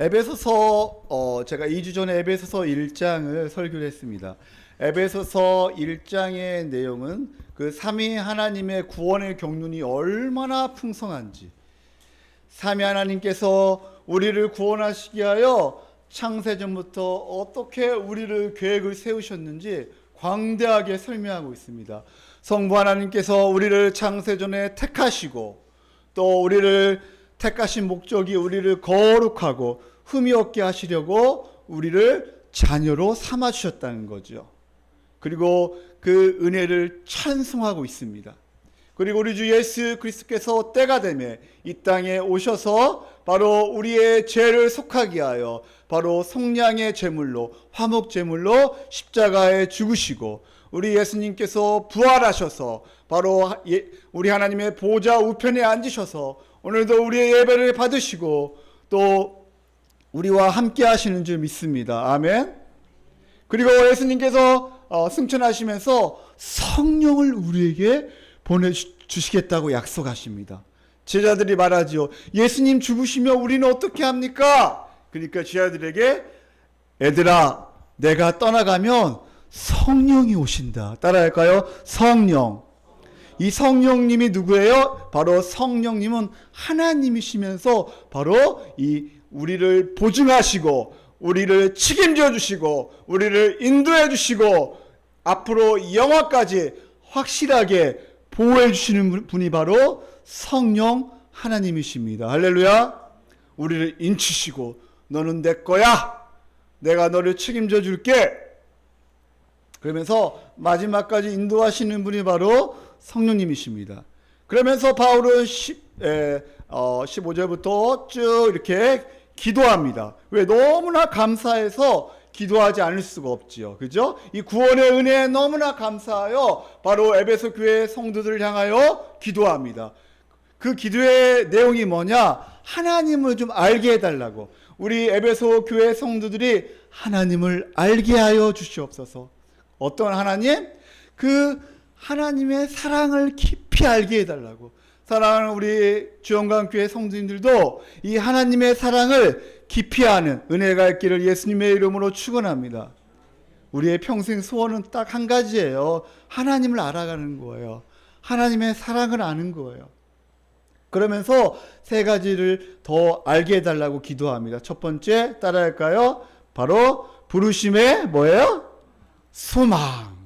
에베소서 제가 2주 전에 에베소서 1장을 설교를 했습니다. 에베소서 1장의 내용은 그 삼위 하나님의 구원의 경륜이 얼마나 풍성한지, 삼위 하나님께서 우리를 구원하시기 위하여 창세전부터 어떻게 우리를 계획을 세우셨는지 광대하게 설명하고 있습니다. 성부 하나님께서 우리를 창세전에 택하시고, 또 우리를 택하신 목적이 우리를 거룩하고 흠이 없게 하시려고 우리를 자녀로 삼아 주셨다는 거죠. 그리고 그 은혜를 찬송하고 있습니다. 그리고 우리 주 예수 그리스도께서 때가 되매 이 땅에 오셔서 바로 우리의 죄를 속하게 하여 바로 속량의 제물로, 화목 제물로 십자가에 죽으시고, 우리 예수님께서 부활하셔서 바로 우리 하나님의 보좌 우편에 앉으셔서 오늘도 우리의 예배를 받으시고 또 우리와 함께 하시는 줄 믿습니다. 아멘. 그리고 예수님께서 승천하시면서 성령을 우리에게 보내주시겠다고 약속하십니다. 제자들이 말하지요. 예수님 죽으시면 우리는 어떻게 합니까? 그러니까 제자들에게, 애들아, 내가 떠나가면 성령이 오신다. 따라할까요? 성령. 이 성령님이 누구예요? 바로 성령님은 하나님이시면서 바로 이 우리를 보증하시고 우리를 책임져 주시고 우리를 인도해 주시고 앞으로 영화까지 확실하게 보호해 주시는 분이 바로 성령 하나님이십니다. 할렐루야. 우리를 인치시고 너는 내 거야, 내가 너를 책임져 줄게, 그러면서 마지막까지 인도하시는 분이 바로 성령님이십니다. 그러면서 바울은 15절부터 쭉 이렇게 기도합니다. 왜? 너무나 감사해서 기도하지 않을 수가 없지요. 그죠? 이 구원의 은혜에 너무나 감사하여 바로 에베소 교회 성도들을 향하여 기도합니다. 그 기도의 내용이 뭐냐? 하나님을 좀 알게 해달라고. 우리 에베소 교회 성도들이 하나님을 알게 하여 주시옵소서. 어떤 하나님? 그 하나님의 사랑을 깊이 알게 해달라고. 사랑하는 우리 주영광교회 성도님들도 이 하나님의 사랑을 깊이 아는 은혜가 있기를 예수님의 이름으로 축원합니다. 우리의 평생 소원은 딱 한 가지예요. 하나님을 알아가는 거예요. 하나님의 사랑을 아는 거예요. 그러면서 세 가지를 더 알게 해달라고 기도합니다. 첫 번째, 따라할까요? 바로 부르심의 뭐예요? 소망.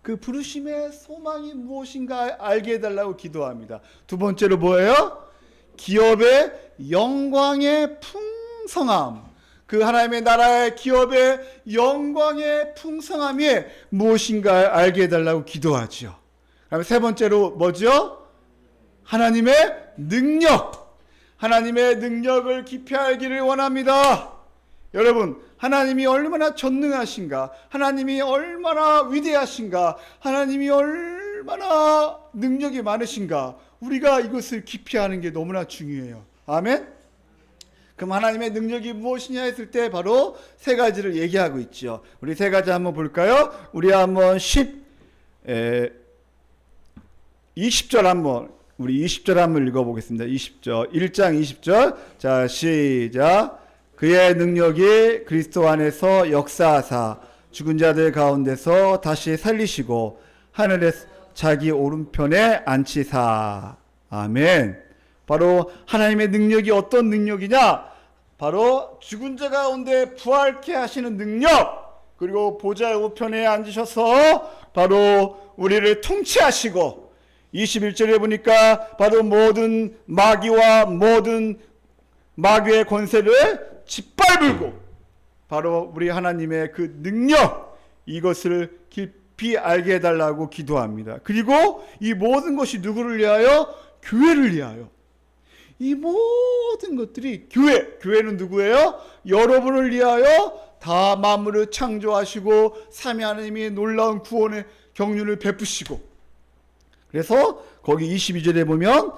그 부르심의 소망이 무엇인가 알게 해달라고 기도합니다. 두 번째로 뭐예요? 기업의 영광의 풍성함. 그 하나님의 나라의 기업의 영광의 풍성함이 무엇인가 알게 해달라고 기도하죠. 그다음에 세 번째로 뭐죠? 하나님의 능력. 하나님의 능력을 깊이 알기를 원합니다. 여러분, 하나님이 얼마나 전능하신가, 하나님이 얼마나 위대하신가, 하나님이 얼마나 능력이 많으신가, 우리가 이것을 깊이 아는 게 너무나 중요해요. 아멘? 그럼 하나님의 능력이 무엇이냐 했을 때 바로 세 가지를 얘기하고 있죠. 우리 세 가지 한번 볼까요? 우리 한번 20절 한번, 우리 20절 한번 읽어보겠습니다. 20절, 1장 20절. 자, 시작. 그의 능력이 그리스도 안에서 역사하사 죽은 자들 가운데서 다시 살리시고 하늘에 자기 오른편에 앉히사. 아멘. 바로 하나님의 능력이 어떤 능력이냐? 바로 죽은 자 가운데 부활케 하시는 능력, 그리고 보좌의 우편에 앉으셔서 바로 우리를 통치하시고, 21절에 보니까 바로 모든 마귀와 모든 마귀의 권세를 짓밟을고, 바로 우리 하나님의 그 능력, 이것을 깊이 알게 해달라고 기도합니다. 그리고 이 모든 것이 누구를 위하여? 교회를 위하여. 이 모든 것들이 교회는 누구예요? 여러분을 위하여 다 만물을 창조하시고 삼위 하나님이 놀라운 구원의 경륜을 베푸시고, 그래서 거기 22절에 보면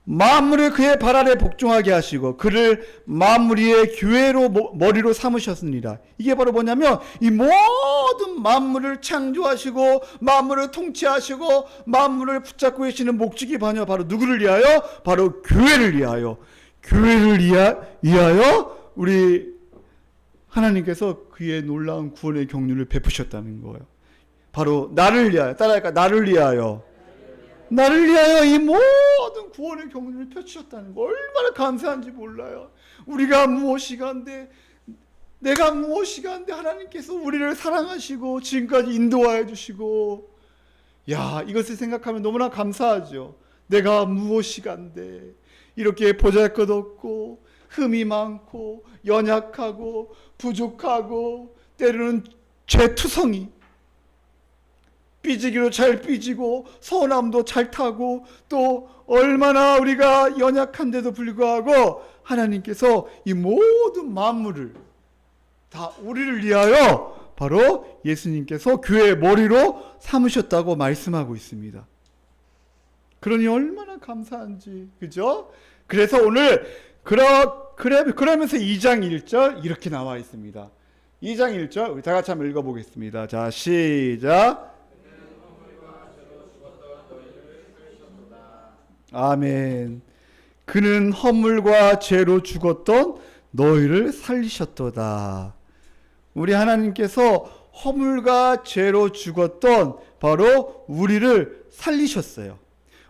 만물을 그의 발 아래 복종하게 하시고 그를 만물 위의 교회로 머리로 삼으셨습니다. 이게 바로 뭐냐면 이 모든 만물을 창조하시고 만물을 통치하시고 만물을 붙잡고 계시는 목적이 바로 누구를 위하여? 바로 교회를 위하여. 교회를 위하여 우리 하나님께서 그의 놀라운 구원의 경륜을 베푸셨다는 거예요. 바로 나를 위하여, 따라할까? 나를 위하여. 나를 위하여 이 모든 구원의 경륜을 펼치셨다는 거 얼마나 감사한지 몰라요. 우리가 무엇이가 한데, 내가 무엇이가 한데 하나님께서 우리를 사랑하시고 지금까지 인도하여 주시고, 야, 이것을 생각하면 너무나 감사하죠. 내가 무엇이가 한데 이렇게 보잘것없고 흠이 많고 연약하고 부족하고 때로는 죄투성이, 삐지기로 잘 삐지고 서운함도 잘 타고, 또 얼마나 우리가 연약한데도 불구하고 하나님께서 이 모든 만물을 다 우리를 위하여 바로 예수님께서 교회의 머리로 삼으셨다고 말씀하고 있습니다. 그러니 얼마나 감사한지, 그죠? 그래서 오늘 그러면서 2장 1절 이렇게 나와 있습니다. 2장 1절 우리 다 같이 한번 읽어보겠습니다. 자, 시작. 아멘. 그는 허물과 죄로 죽었던 너희를 살리셨도다. 우리 하나님께서 허물과 죄로 죽었던 바로 우리를 살리셨어요.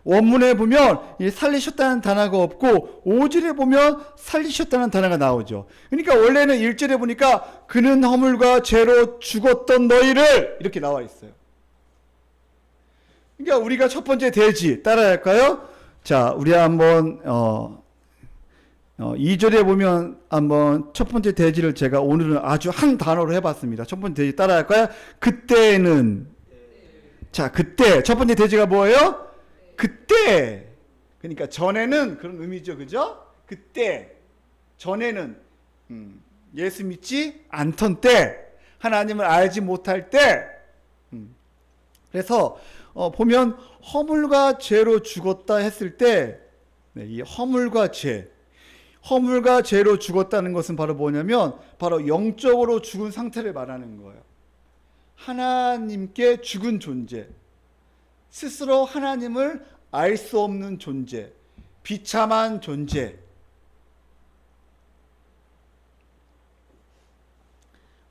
원문에 보면 이 살리셨다는 단어가 없고 5절에 보면 살리셨다는 단어가 나오죠. 그러니까 원래는 1절에 보니까 그는 허물과 죄로 죽었던 너희를 이렇게 나와 있어요. 그러니까 우리가 첫 번째 대지 따라야 할까요? 자, 우리 한번 2절에 보면 한번 첫 번째 대지를 제가 오늘은 아주 한 단어로 해봤습니다. 첫 번째 대지 따라야 할까요? 그때는. 자, 그때 첫 번째 대지가 뭐예요? 그때. 그러니까 전에는 그런 의미죠, 그죠? 그때. 전에는 예수 믿지 않던 때, 하나님을 알지 못할 때. 그래서 보면 허물과 죄로 죽었다 했을 때, 이 허물과 죄로 죽었다는 것은 바로 뭐냐면 바로 영적으로 죽은 상태를 말하는 거예요. 하나님께 죽은 존재, 스스로 하나님을 알 수 없는 존재, 비참한 존재.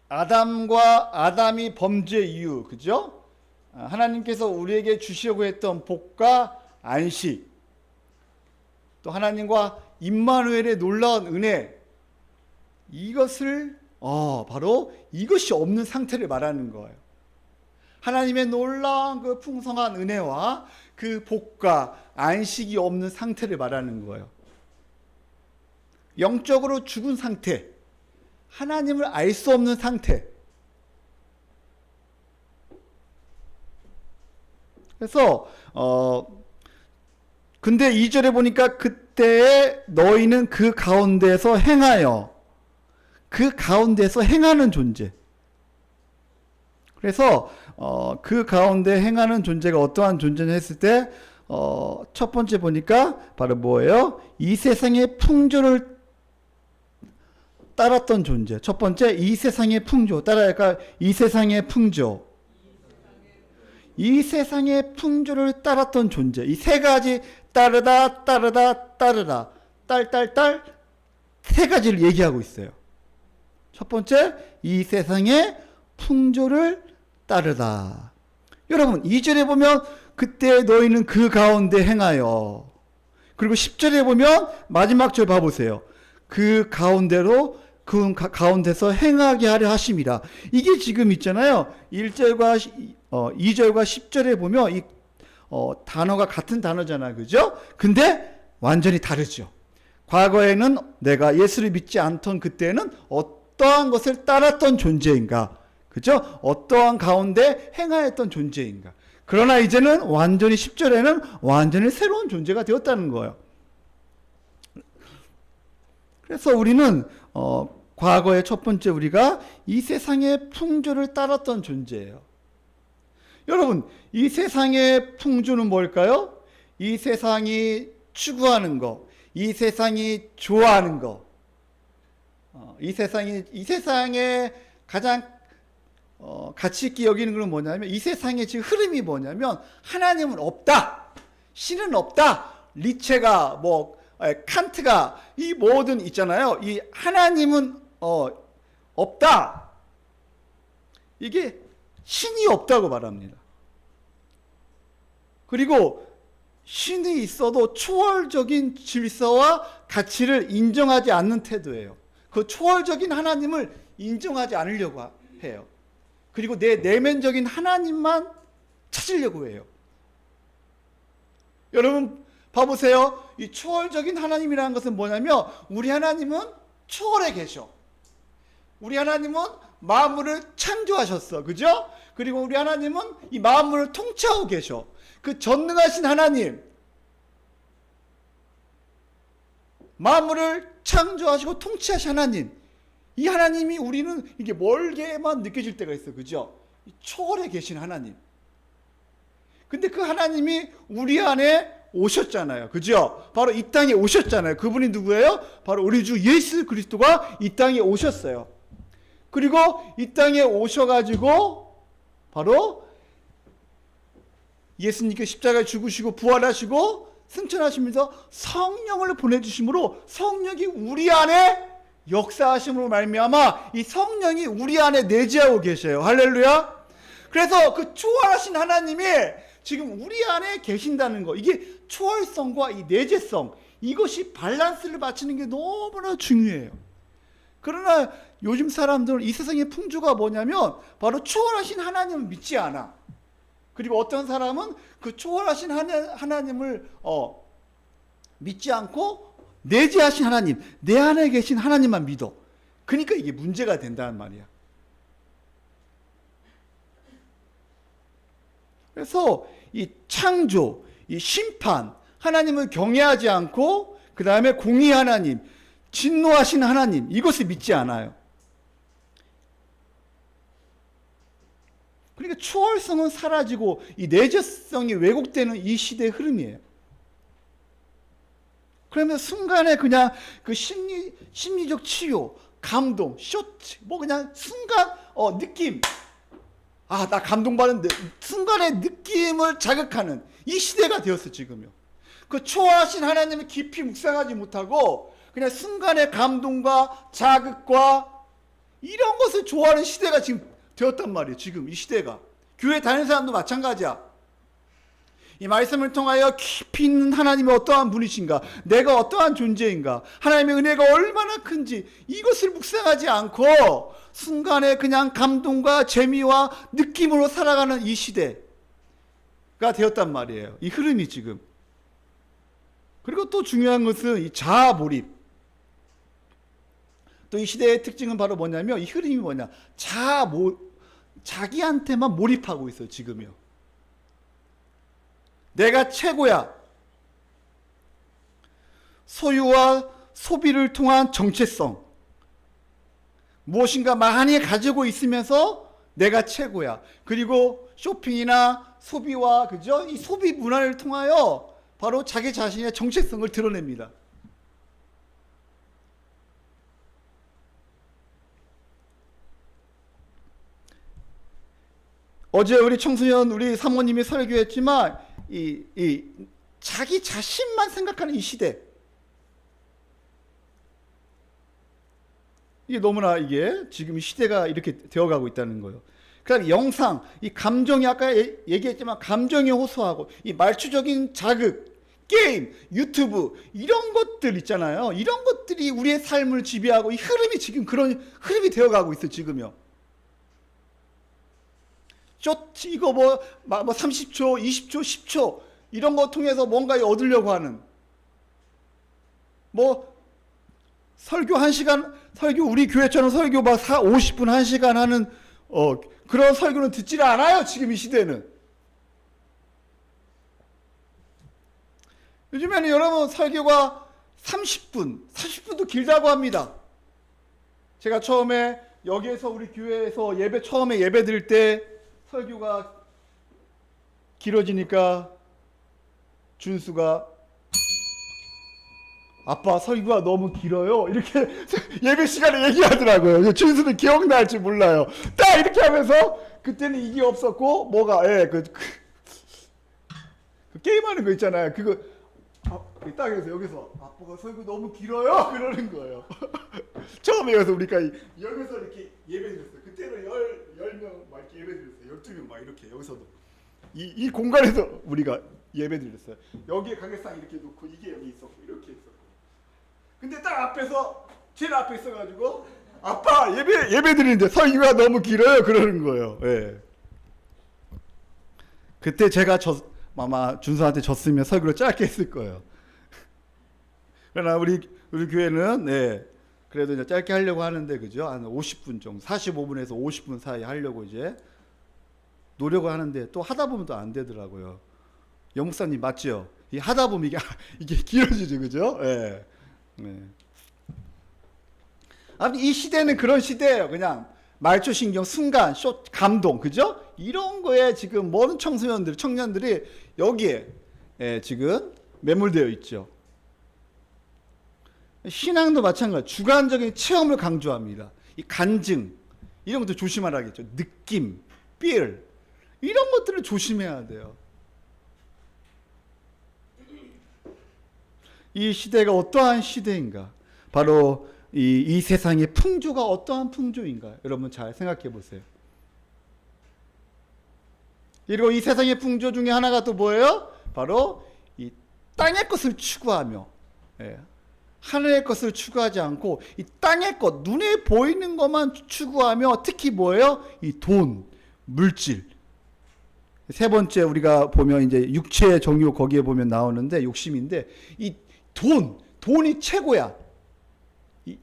아담이 범죄 이유, 그죠? 하나님께서 우리에게 주시려고 했던 복과 안식, 또 하나님과 임마누엘의 놀라운 은혜, 이것을 바로 이것이 없는 상태를 말하는 거예요. 하나님의 놀라운 그 풍성한 은혜와 그 복과 안식이 없는 상태를 말하는 거예요. 영적으로 죽은 상태, 하나님을 알 수 없는 상태. 그래서 근데 2절에 보니까 그때에 너희는 그 가운데서 행하여, 그 가운데서 행하는 존재. 그래서 그 가운데 행하는 존재가 어떠한 존재냐 했을 때 첫 번째 보니까 바로 뭐예요? 이 세상의 풍조를 따랐던 존재. 첫 번째, 이 세상의 풍조. 따라할까? 이 세상의 풍조. 이 세상의 풍조를 따랐던 존재. 이 세 가지 따르다 딸 세 가지를 얘기하고 있어요. 첫 번째, 이 세상의 풍조를 따르다. 여러분, 2절에 보면 그때 너희는 그 가운데 행하여, 그리고 10절에 보면 마지막 절 봐보세요. 그 가운데로, 그 가운데서 행하게 하려 하심이라. 이게 지금 있잖아요. 1절과 2절과 10절에 보면 이 단어가 같은 단어잖아, 그죠? 근데 완전히 다르죠. 과거에는 내가 예수를 믿지 않던 그때는 어떠한 것을 따랐던 존재인가, 그죠? 어떠한 가운데 행하였던 존재인가. 그러나 이제는 완전히 10절에는 완전히 새로운 존재가 되었다는 거예요. 그래서 우리는 과거의 첫 번째, 우리가 이 세상의 풍조를 따랐던 존재예요. 여러분, 이 세상의 풍조는 뭘까요? 이 세상이 추구하는 거, 이 세상이 좋아하는 거, 이 세상에 가장 가치 있게 여기는 건 뭐냐면, 이 세상의 지금 흐름이 뭐냐면 하나님은 없다, 신은 없다. 리체가 칸트가 이 모든 있잖아요. 이 하나님은 없다. 이게 신이 없다고 말합니다. 그리고 신이 있어도 초월적인 질서와 가치를 인정하지 않는 태도예요. 그 초월적인 하나님을 인정하지 않으려고 해요. 그리고 내 내면적인 하나님만 찾으려고 해요. 여러분 봐보세요. 이 초월적인 하나님이라는 것은 뭐냐면 우리 하나님은 초월에 계셔. 우리 하나님은 만물을 창조하셨어. 그죠? 그리고 우리 하나님은 이 만물을 통치하고 계셔. 그 전능하신 하나님, 만물을 창조하시고 통치하신 하나님, 이 하나님이 우리는 이게 멀게만 느껴질 때가 있어. 그죠? 초월에 계신 하나님. 근데 그 하나님이 우리 안에 오셨잖아요. 그죠? 바로 이 땅에 오셨잖아요. 그분이 누구예요? 바로 우리 주 예수 그리스도가 이 땅에 오셨어요. 그리고 이 땅에 오셔가지고 바로 예수님께 십자가에 죽으시고 부활하시고 승천하시면서 성령을 보내주심으로 성령이 우리 안에 역사하심으로 말미암아 이 성령이 우리 안에 내재하고 계셔요. 할렐루야. 그래서 그 초월하신 하나님이 지금 우리 안에 계신다는 거, 이게 초월성과 이 내재성, 이것이 밸런스를 맞추는 게 너무나 중요해요. 그러나 요즘 사람들은 이 세상의 풍조가 뭐냐면 바로 초월하신 하나님을 믿지 않아. 그리고 어떤 사람은 그 초월하신 하나님을 믿지 않고 내재하신 하나님, 내 안에 계신 하나님만 믿어. 그러니까 이게 문제가 된다는 말이야. 그래서 이 창조, 이 심판, 하나님을 경외하지 않고 그 다음에 공의 하나님, 진노하신 하나님, 이것을 믿지 않아요. 그러니까 초월성은 사라지고 이 내재성이 왜곡되는 이 시대의 흐름이에요. 그러면 순간에 그냥 그 심리적 치유, 감동, 쇼트, 뭐 그냥 순간 느낌, 나 감동받은 순간의 느낌을 자극하는 이 시대가 되었어 지금요. 그 초월하신 하나님을 깊이 묵상하지 못하고 그냥 순간의 감동과 자극과 이런 것을 좋아하는 시대가 지금 되었단 말이에요. 지금 이 시대가. 교회 다니는 사람도 마찬가지야. 이 말씀을 통하여 깊이 있는 하나님이 어떠한 분이신가, 내가 어떠한 존재인가, 하나님의 은혜가 얼마나 큰지 이것을 묵상하지 않고 순간에 그냥 감동과 재미와 느낌으로 살아가는 이 시대가 되었단 말이에요. 이 흐름이 지금. 그리고 또 중요한 것은 이 자아 몰입. 또 이 시대의 특징은 바로 뭐냐면 이 흐름이 뭐냐, 자기한테만 몰입하고 있어요. 지금요. 내가 최고야. 소유와 소비를 통한 정체성. 무엇인가 많이 가지고 있으면서 내가 최고야. 그리고 쇼핑이나 소비와 그죠? 이 소비 문화를 통하여 바로 자기 자신의 정체성을 드러냅니다. 어제 우리 청소년 우리 사모님이 설교했지만 이 자기 자신만 생각하는 이 시대, 이게 너무나 이게 지금 시대가 이렇게 되어가고 있다는 거예요. 그러니까 영상, 이 감정이 아까 얘기했지만 감정이 호소하고 이 말초적인 자극, 게임, 유튜브 이런 것들 있잖아요. 이런 것들이 우리의 삶을 지배하고 이 흐름이 지금 그런 흐름이 되어가고 있어 지금요. 이거 뭐 30초, 20초, 10초 이런 거 통해서 뭔가 얻으려고 하는 뭐 설교 1시간, 설교 우리 교회처럼 설교 막 50분 1시간 하는 그런 설교는 듣지를 않아요. 지금 이 시대는. 요즘에는 여러분 설교가 30분도 길다고 합니다. 제가 처음에 여기에서 우리 교회에서 처음에 예배 드릴 때 설교가 길어지니까 준수가 아빠 설교가 너무 길어요 이렇게 예배 시간에 얘기하더라고요. 준수는 기억날지 몰라요. 딱 이렇게 하면서 그때는 이게 없었고 뭐가 그 게임하는 거 있잖아요. 그거 딱 해서 여기서 아빠가 설교 너무 길어요 그러는 거예요. 처음에 여기서 우리가 여기서 이렇게 예배드렸어요. 그때는 10명 막 이렇게 예배드렸어요. 12명 막 이렇게 여기서도 이 공간에서 우리가 예배드렸어요. 여기에 가게상 이렇게 놓고 이게 여기 있었고 이렇게 있었고. 근데 딱 앞에서 제일 앞에 있어가지고 아빠 예배드리는데 설교가 너무 길어요 그러는 거예요. 예. 그때 제가 아마 준수한테 졌으면 설교를 짧게 했을 거예요. 그러나 우리 교회는 그래도 이제 짧게 하려고 하는데 그죠? 한 50분 정도, 45분에서 50분 사이 하려고 이제 노력을 하는데 또 하다 보면 또 안 되더라고요. 영목사님 맞죠? 이 하다 보면 이게 길어지죠, 그죠? 예. 네. 아무튼 이 시대는 그런 시대예요. 그냥 말초 신경, 순간, 감동, 그죠? 이런 거에 지금 모든 청년들이 여기에 지금 매몰되어 있죠. 신앙도 마찬가지. 주관적인 체험을 강조합니다. 이 간증 이런 것도 조심하라겠죠. 느낌, feel 이런 것들을 조심해야 돼요. 이 시대가 어떠한 시대인가? 바로 이 세상의 풍조가 어떠한 풍조인가? 여러분 잘 생각해 보세요. 그리고 이 세상의 풍조 중에 하나가 또 뭐예요? 바로 이 땅의 것을 추구하며 하늘의 것을 추구하지 않고 이 땅의 것, 눈에 보이는 것만 추구하며 특히 뭐예요? 이 돈, 물질. 세 번째 우리가 보면 이제 육체의 정욕 거기에 보면 나오는데 욕심인데 이 돈이 최고야. 이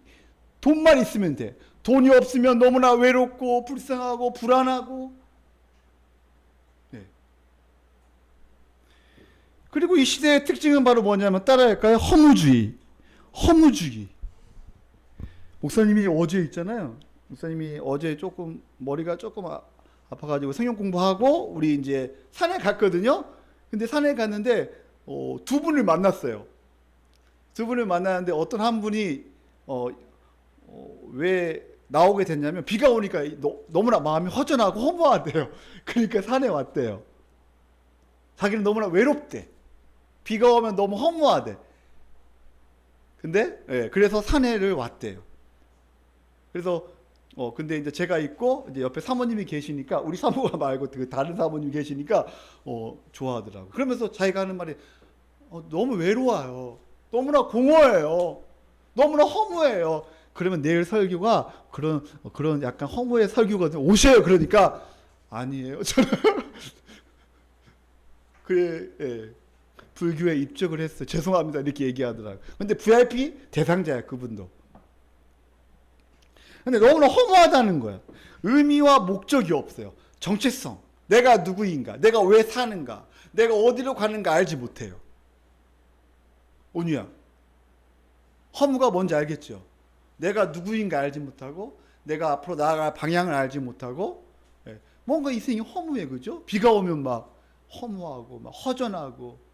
돈만 있으면 돼. 돈이 없으면 너무나 외롭고 불쌍하고 불안하고. 네. 그리고 이 시대의 특징은 바로 뭐냐면 따라할까요? 허무주의. 목사님이 어제 있잖아요. 목사님이 어제 조금 머리가 조금 아파가지고 성경 공부하고 우리 이제 산에 갔거든요. 근데 산에 갔는데 두 분을 만났어요. 두 분을 만났는데 어떤 한 분이 왜 나오게 됐냐면 비가 오니까 너무나 마음이 허전하고 허무하대요. 그러니까 산에 왔대요. 자기는 너무나 외롭대. 비가 오면 너무 허무하대. 근데 그래서 산에를 왔대요. 그래서 근데 이제 제가 있고 이제 옆에 사모님이 계시니까 우리 사모가 말고 그 다른 사모님이 계시니까 좋아하더라고. 그러면서 자기가 하는 말이 너무 외로워요. 너무나 공허해요. 너무나 허무해요. 그러면 내일 설교가 그런 약간 허무의 설교거든요. 오셔요. 그러니까 아니에요. 저는 그래. 불교에 입적을 했어요. 죄송합니다. 이렇게 얘기하더라고요. 근데 VIP 대상자야, 그분도. 근데 너무나 허무하다는 거예요. 의미와 목적이 없어요. 정체성. 내가 누구인가? 내가 왜 사는가? 내가 어디로 가는가 알지 못해요. 온유야. 허무가 뭔지 알겠죠? 내가 누구인가 알지 못하고 내가 앞으로 나아갈 방향을 알지 못하고 뭔가 인생이 허무해. 그죠? 비가 오면 막 허무하고 막 허전하고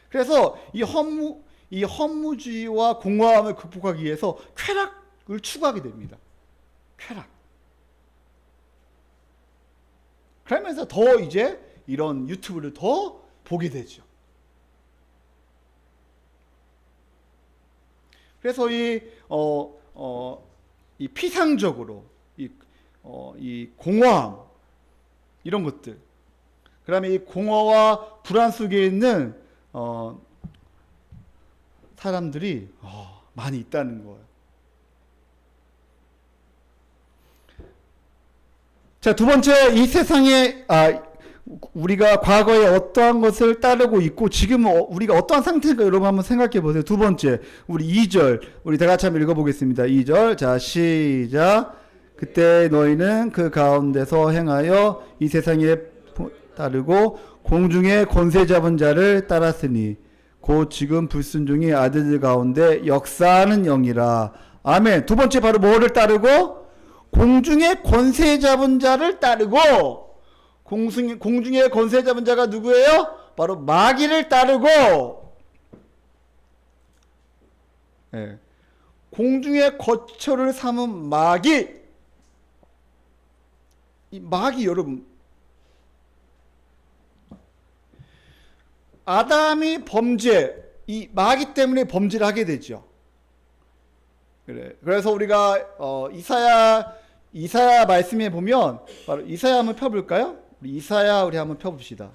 그래서 이 허무주의와 공허함을 극복하기 위해서 쾌락을 추구하게 됩니다. 쾌락. 그러면서 더 이제 이런 유튜브를 더 보게 되죠. 그래서 이 피상적으로 이 공허함 이런 것들. 그다음에 이 공허와 불안 속에 있는 사람들이 많이 있다는 거예요. 자, 두 번째, 이 세상에 우리가 과거에 어떠한 것을 따르고 있고 지금 우리가 어떠한 상태인가 여러분 한번 생각해 보세요. 두 번째, 우리 2절 우리 다 같이 한번 읽어보겠습니다. 2절 자 시작. 그때 너희는 그 가운데서 행하여 이 세상에 따르고 공중의 권세 잡은 자를 따랐으니 곧 지금 불순종의 아들들 가운데 역사하는 영이라. 아멘. 두 번째 바로 뭐를 따르고? 공중의 권세 잡은 자를 따르고. 공중의 권세 잡은 자가 누구예요? 바로 마귀를 따르고. 공중의 거처를 삼은 마귀. 이 마귀 여러분 아담이 범죄, 이 마귀 때문에 범죄를 하게 되죠. 그래서 우리가 이사야 말씀에 보면 바로 이사야 한번 펴볼까요? 우리 이사야 우리 한번 펴봅시다.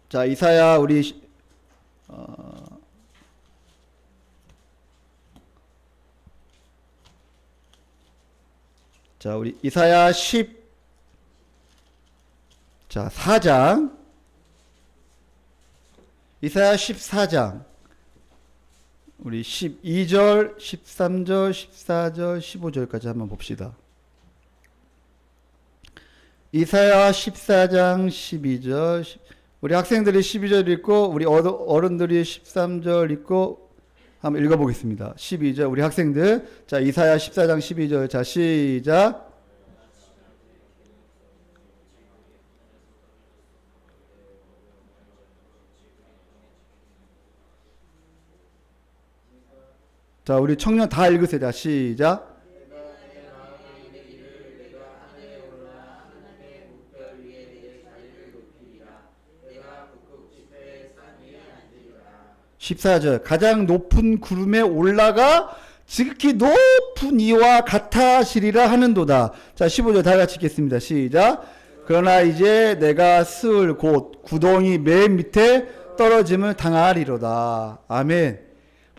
자, 이사야 우리 자, 우리 이사야 4장 이사야 14장 우리 12절, 13절, 14절, 15절까지 한번 봅시다. 이사야 14장 12절 우리 학생들이 12절 읽고 우리 어른들이 13절 읽고 한번 읽어보겠습니다. 12절 우리 학생들 자 이사야 14장 12절 자 시작. 자 우리 청년 다 읽으세요. 자 시작. (14절) 가장 높은 구름에 올라가 지극히 높은 이와 같아시리라 하는도다. 자 15절 다 같이 읽겠습니다. 시작. 그러나 이제 내가 스을 곧 구덩이 맨 밑에 떨어짐을 당하리로다. 아멘.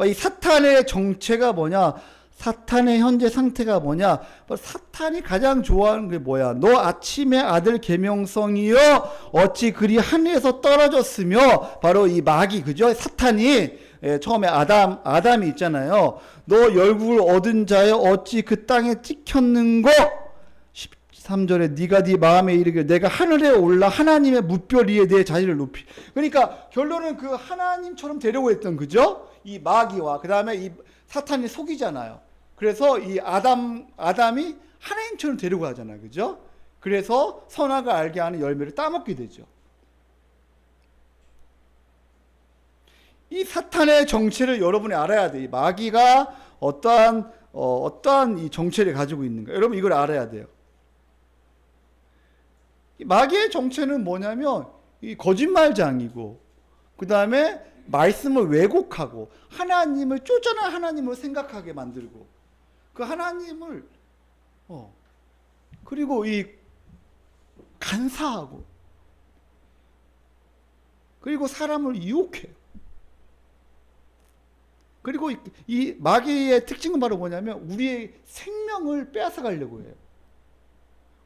이 사탄의 정체가 뭐냐? 사탄의 현재 상태가 뭐냐? 사탄이 가장 좋아하는 게 뭐야? 너 아침에 아들 계명성이여 어찌 그리 하늘에서 떨어졌으며 바로 이 마귀 그죠? 사탄이 처음에 아담이 있잖아요. 너 열국을 얻은 자여 어찌 그 땅에 찍혔는고? 13절에 네가 네 마음에 이르기를 내가 하늘에 올라 하나님의 무별 위에 내 자리를 높이. 그러니까 결론은 그 하나님처럼 되려고 했던 그죠? 이 마귀와 그 다음에 이 사탄이 속이잖아요. 그래서 이 아담이 하나님처럼 되려고 하잖아요. 그죠? 그래서 선악을 알게 하는 열매를 따먹게 되죠. 이 사탄의 정체를 여러분이 알아야 돼. 이 마귀가 어떠한 이 정체를 가지고 있는가. 여러분 이걸 알아야 돼요. 이 마귀의 정체는 뭐냐면 이 거짓말장이고 그 다음에 말씀을 왜곡하고 하나님을 쪼잔한 하나님을 생각하게 만들고 그 하나님을 그리고 이 간사하고 그리고 사람을 유혹해요. 그리고 이 마귀의 특징은 바로 뭐냐면 우리의 생명을 빼앗아 가려고 해요.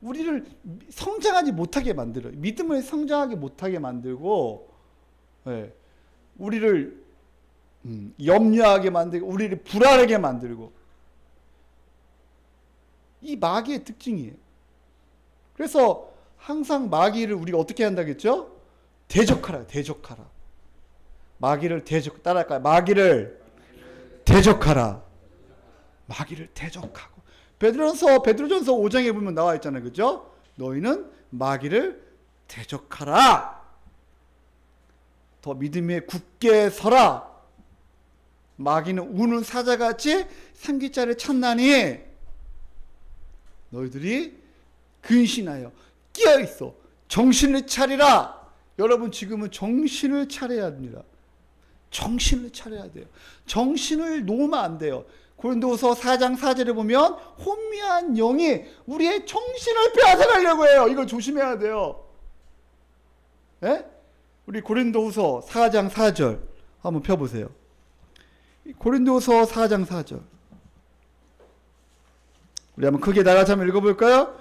우리를 성장하지 못하게 만들어요. 믿음을 성장하게 못하게 만들고 우리를 염려하게 만들고 우리를 불안하게 만들고 이 마귀의 특징이에요. 그래서 항상 마귀를 우리가 어떻게 한다겠죠? 대적하라. 마귀를 따라할까요? 마귀를 대적하라. 마귀를 대적하고 베드로전서 5장에 보면 나와 있잖아요. 그죠? 너희는 마귀를 대적하라. 더 믿음에 굳게 서라. 마귀는 우는 사자같이 삼기자를 찾나니 너희들이 근신하여 깨어있어 정신을 차리라. 여러분 지금은 정신을 차려야 합니다. 정신을 차려야 돼요. 정신을 놓으면 안 돼요. 고린도후서 4장 4절에 보면 혼미한 영이 우리의 정신을 빼앗아가려고 해요. 이걸 조심해야 돼요. 예? 우리 고린도후서 4장 4절 한번 펴보세요. 고린도후서 4장 4절 우리 한번 크게 다 같이 한번 읽어볼까요?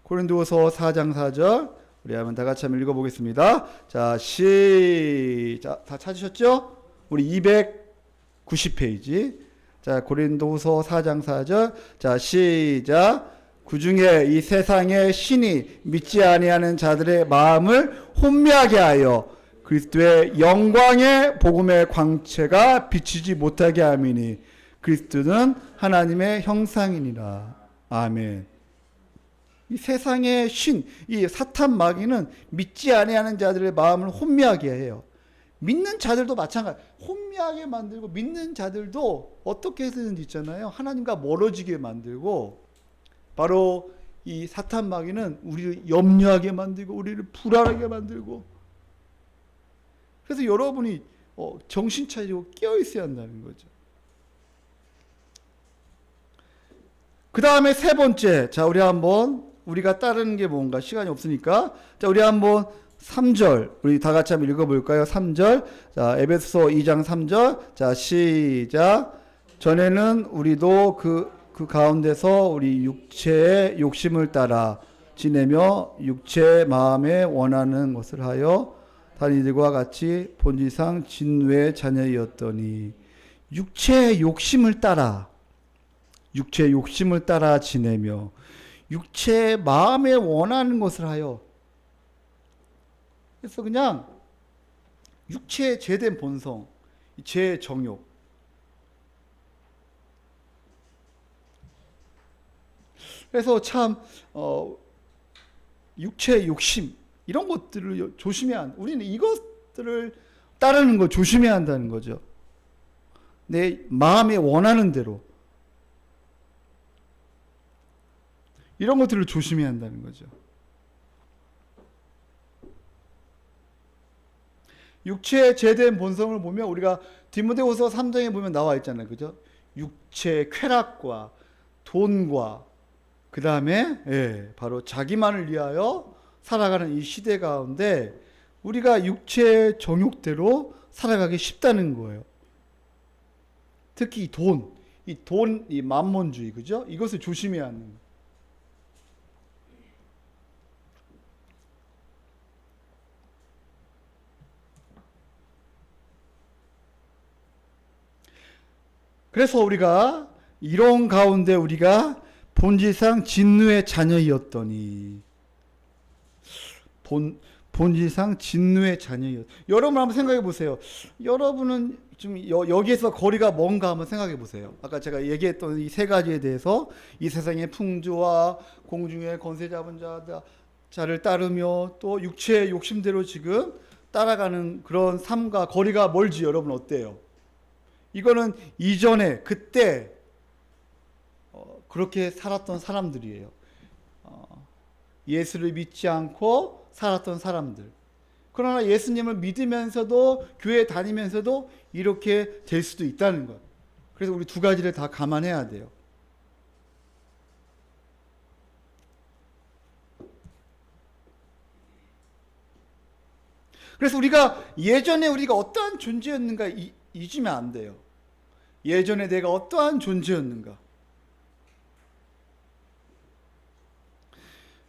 고린도후서 4장 4절 우리 한번 다 같이 한번 읽어보겠습니다. 자, 시작. 다 찾으셨죠? 우리 290페이지. 자, 고린도후서 4장 4절. 자, 시작. 그중에 이 세상의 신이 믿지 아니하는 자들의 마음을 혼미하게 하여 그리스도의 영광의 복음의 광채가 비치지 못하게 함이니 그리스도는 하나님의 형상이니라. 아멘. 이 세상의 신, 이 사탄 마귀는 믿지 아니하는 자들의 마음을 혼미하게 해요. 믿는 자들도 마찬가지. 혼미하게 만들고 믿는 자들도 어떻게 해서든지 있잖아요. 하나님과 멀어지게 만들고 바로 이 사탄 마귀는 우리를 염려하게 만들고 우리를 불안하게 만들고, 그래서 여러분이 정신 차리고 깨어 있어야 한다는 거죠. 그 다음에 세 번째, 자, 우리가 따르는 게 뭔가 시간이 없으니까, 자, 우리 한번 3절, 우리 다 같이 한번 읽어볼까요? 3절. 자, 에베소서 2장 3절. 자, 시작. 전에는 우리도 그 가운데서 우리 육체의 욕심을 따라 지내며 육체의 마음에 원하는 것을 하여 다른 이들과 같이 본질상 진노의 자녀이었더니, 육체의 욕심을 따라 지내며 육체의 마음에 원하는 것을 하여. 그래서 그냥 육체의 죄된 본성, 죄의 정욕, 그래서 참 육체의 욕심 이런 것들을 조심해야 한다. 우리는 이것들을 따르는 거 조심해야 한다는 거죠. 내 마음에 원하는 대로 이런 것들을 조심해야 한다는 거죠. 육체의 죄된 본성을 보면 우리가 디모데후서 3장에 보면 나와 있잖아요. 그죠? 육체의 쾌락과 돈과 그 다음에 바로 자기만을 위하여 살아가는 이 시대 가운데 우리가 육체의 정욕대로 살아가기 쉽다는 거예요. 특히 이 만몬주의, 그죠? 이것을 조심해야 하는 거예요. 그래서 우리가 이런 가운데 우리가 본질상 진노의 자녀이었더니, 본질상 진노의 자녀이었. 여러분 한번 생각해 보세요. 여러분은 좀 여기에서 거리가 뭔가 한번 생각해 보세요. 아까 제가 얘기했던 이 세 가지에 대해서 이 세상의 풍조와 공중의 권세 잡은 자를 따르며 또 육체의 욕심대로 지금 따라가는 그런 삶과 거리가 멀지. 여러분 어때요? 이거는 이전에 그때 그렇게 살았던 사람들이에요. 예수를 믿지 않고 살았던 사람들. 그러나 예수님을 믿으면서도 교회 다니면서도 이렇게 될 수도 있다는 것. 그래서 우리 두 가지를 다 감안해야 돼요. 그래서 우리가 예전에 우리가 어떠한 존재였는가 잊으면 안 돼요. 예전에 내가 어떠한 존재였는가.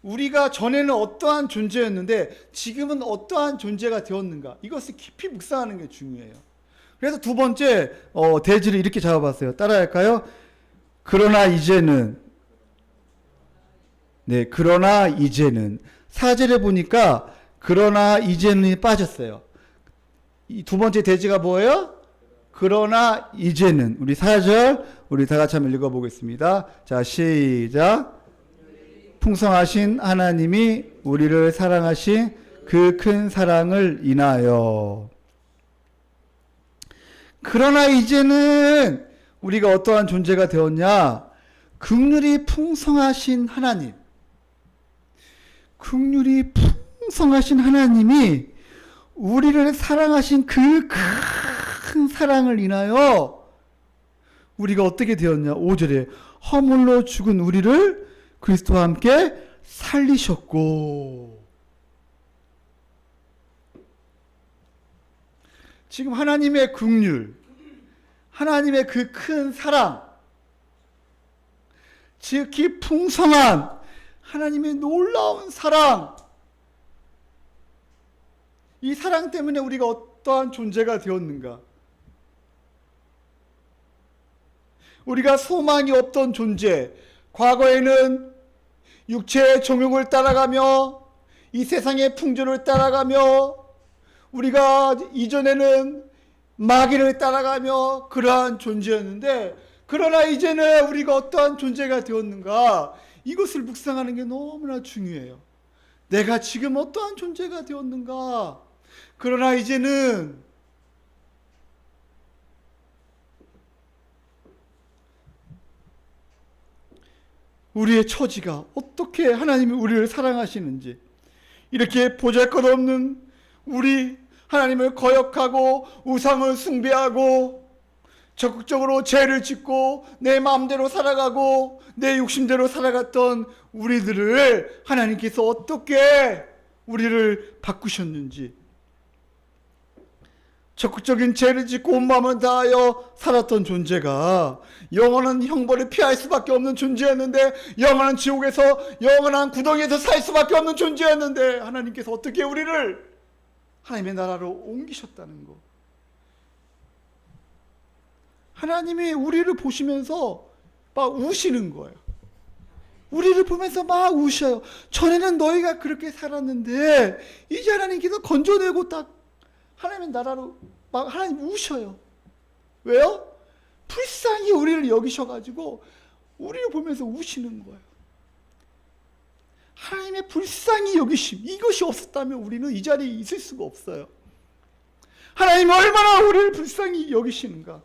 우리가 전에는 어떠한 존재였는데 지금은 어떠한 존재가 되었는가. 이것을 깊이 묵상하는 게 중요해요. 그래서 두 번째 대지를 이렇게 잡아봤어요. 따라할까요? 그러나 이제는 4절에 보니까 그러나 이제는이 빠졌어요. 이 두 번째 대지가 뭐예요? 그러나 이제는. 우리 4절 우리 다 같이 한번 읽어보겠습니다. 자, 시작. 풍성하신 하나님이 우리를 사랑하신 그 큰 사랑을 인하여. 그러나 이제는 우리가 어떠한 존재가 되었냐? 긍휼이 풍성하신 하나님. 긍휼이 풍성하신 하나님이 우리를 사랑하신 그 큰 사랑을 인하여 우리가 어떻게 되었냐? 5절에 허물로 죽은 우리를 그리스도와 함께 살리셨고. 지금 하나님의 긍휼, 하나님의 그 큰 사랑, 지극히 풍성한 하나님의 놀라운 사랑, 이 사랑 때문에 우리가 어떠한 존재가 되었는가? 우리가 소망이 없던 존재, 과거에는 육체의 정욕을 따라가며 이 세상의 풍조를 따라가며 우리가 이전에는 마귀를 따라가며 그러한 존재였는데, 그러나 이제는 우리가 어떠한 존재가 되었는가? 이것을 묵상하는 게 너무나 중요해요. 내가 지금 어떠한 존재가 되었는가? 그러나 이제는 우리의 처지가 어떻게 하나님이 우리를 사랑하시는지, 이렇게 보잘것없는 우리, 하나님을 거역하고 우상을 숭배하고 적극적으로 죄를 짓고 내 마음대로 살아가고 내 욕심대로 살아갔던 우리들을 하나님께서 어떻게 우리를 바꾸셨는지, 적극적인 죄를 짓고 온 마음을 다하여 살았던 존재가 영원한 형벌을 피할 수밖에 없는 존재였는데, 영원한 지옥에서, 영원한 구덩이에서 살 수밖에 없는 존재였는데, 하나님께서 어떻게 우리를 하나님의 나라로 옮기셨다는 거. 하나님이 우리를 보시면서 막 우시는 거예요. 우리를 보면서 막 우셔요. 전에는 너희가 그렇게 살았는데 이제 하나님께서 건져내고 딱 하나님의 나라로 막 하나님 우셔요. 왜요? 불쌍히 우리를 여기셔가지고 우리를 보면서 우시는 거예요. 하나님의 불쌍히 여기심, 이것이 없었다면 우리는 이 자리에 있을 수가 없어요. 하나님이 얼마나 우리를 불쌍히 여기시는가.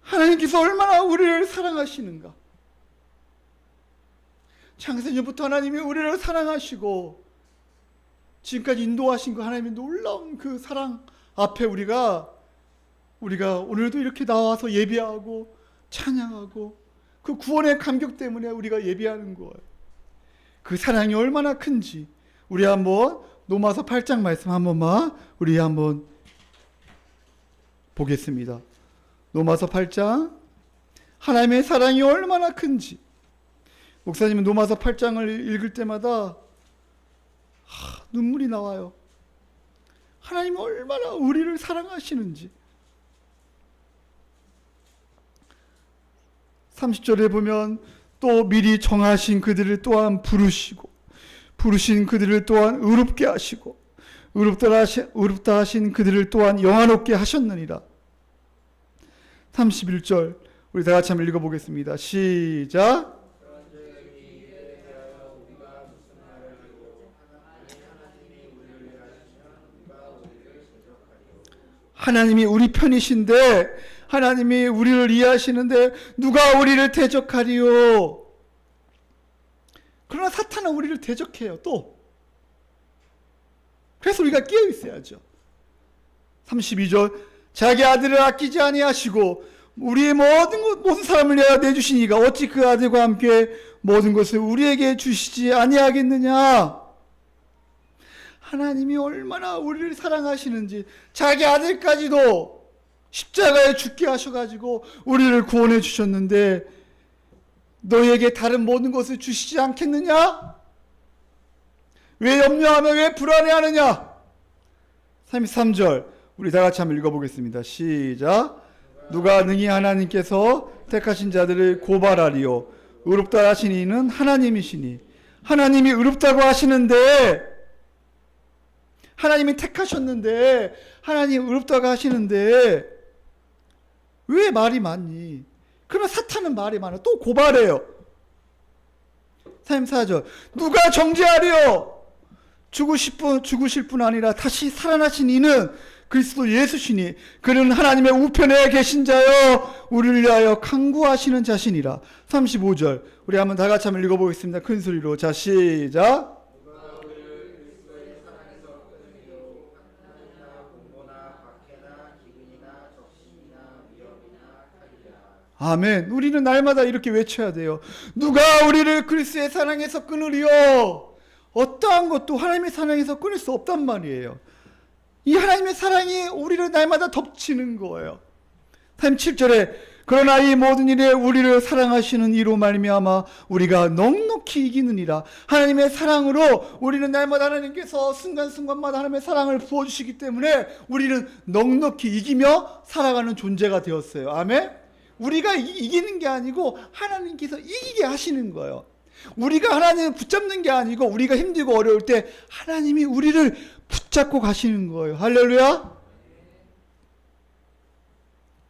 하나님께서 얼마나 우리를 사랑하시는가. 창세전부터 하나님이 우리를 사랑하시고 지금까지 인도하신 그 하나님의 놀라운 그 사랑 앞에 우리가 오늘도 이렇게 나와서 예배하고 찬양하고 그 구원의 감격 때문에 우리가 예배하는 거예요. 그 사랑이 얼마나 큰지 우리 한번 로마서 8장 말씀 한 번만 우리 한번 보겠습니다. 로마서 8장, 하나님의 사랑이 얼마나 큰지. 목사님은 로마서 8장을 읽을 때마다 눈물이 나와요. 하나님이 얼마나 우리를 사랑하시는지. 30절에 보면 또 미리 정하신 그들을 또한 부르시고 부르신 그들을 또한 의롭게 하시고 의롭다 하신 그들을 또한 영화롭게 하셨느니라. 31절 우리 다 같이 한번 읽어보겠습니다. 시작. 하나님이 우리 편이신데, 하나님이 우리를 이해하시는데 누가 우리를 대적하리요? 그러나 사탄은 우리를 대적해요. 또 그래서 우리가 깨어 있어야죠. 32절 자기 아들을 아끼지 아니하시고 우리의 모든 사람을 위하여 내주신 이가 어찌 그 아들과 함께 모든 것을 우리에게 주시지 아니하겠느냐. 하나님이 얼마나 우리를 사랑하시는지, 자기 아들까지도 십자가에 죽게 하셔가지고 우리를 구원해 주셨는데 너희에게 다른 모든 것을 주시지 않겠느냐? 왜 염려하며 왜 불안해하느냐? 33절 우리 다 같이 한번 읽어보겠습니다. 시작. 누가 능히 하나님께서 택하신 자들을 고발하리요? 의롭다 하신 이는 하나님이시니. 하나님이 의롭다고 하시는데, 하나님이 택하셨는데, 하나님이 의롭다고 하시는데 왜 말이 많니? 그러나 사탄은 말이 많아. 또 고발해요. 34절 누가 정죄하리요? 죽으실 뿐 아니라 다시 살아나신 이는 그리스도 예수시니 그는 하나님의 우편에 계신 자여 우리를 위하여 간구하시는 자신이라. 35절 우리 한번 다 같이 한번 읽어보겠습니다. 큰 소리로. 자 시작. 아멘. 우리는 날마다 이렇게 외쳐야 돼요. 누가 우리를 그리스도의 사랑에서 끊으리요? 어떠한 것도 하나님의 사랑에서 끊을 수 없단 말이에요. 이 하나님의 사랑이 우리를 날마다 덮치는 거예요. 37절에 그러나 이 모든 일에 우리를 사랑하시는 이로 말미암아 우리가 넉넉히 이기느니라. 하나님의 사랑으로 우리는 날마다 하나님께서 순간순간마다 하나님의 사랑을 부어주시기 때문에 우리는 넉넉히 이기며 살아가는 존재가 되었어요. 아멘. 우리가 이기는 게 아니고 하나님께서 이기게 하시는 거예요. 우리가 하나님을 붙잡는 게 아니고 우리가 힘들고 어려울 때 하나님이 우리를 붙잡고 가시는 거예요. 할렐루야.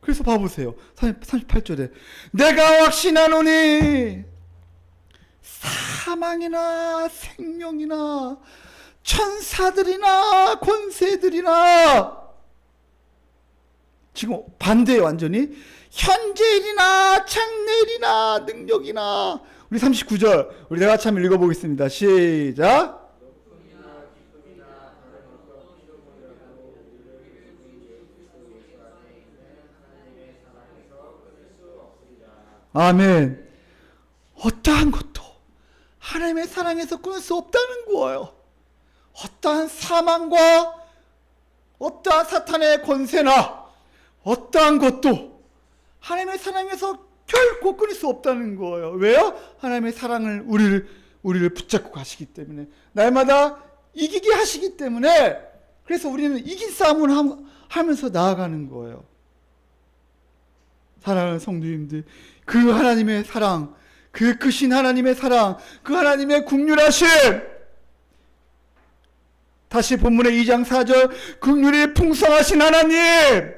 그래서 봐보세요. 38절에 내가 확신하노니 사망이나 생명이나 천사들이나 권세들이나, 지금 반대에 완전히 현재일이나 장래일이나 능력이나. 우리 39절 우리 다 같이 한번 읽어보겠습니다. 시작. 아멘. 어떠한 것도 하나님의 사랑에서 끊을 수 없다는 거예요. 어떠한 사망과 어떠한 사탄의 권세나 어떠한 것도 하나님의 사랑에서 결코 끊을 수 없다는 거예요. 왜요? 하나님의 사랑을 우리를 붙잡고 가시기 때문에, 날마다 이기게 하시기 때문에. 그래서 우리는 이긴 싸움을 하면서 나아가는 거예요. 사랑하는 성도님들, 그 하나님의 사랑, 그 크신 하나님의 사랑, 그 하나님의 긍휼하심, 다시 본문의 2장 4절, 긍휼이 풍성하신 하나님,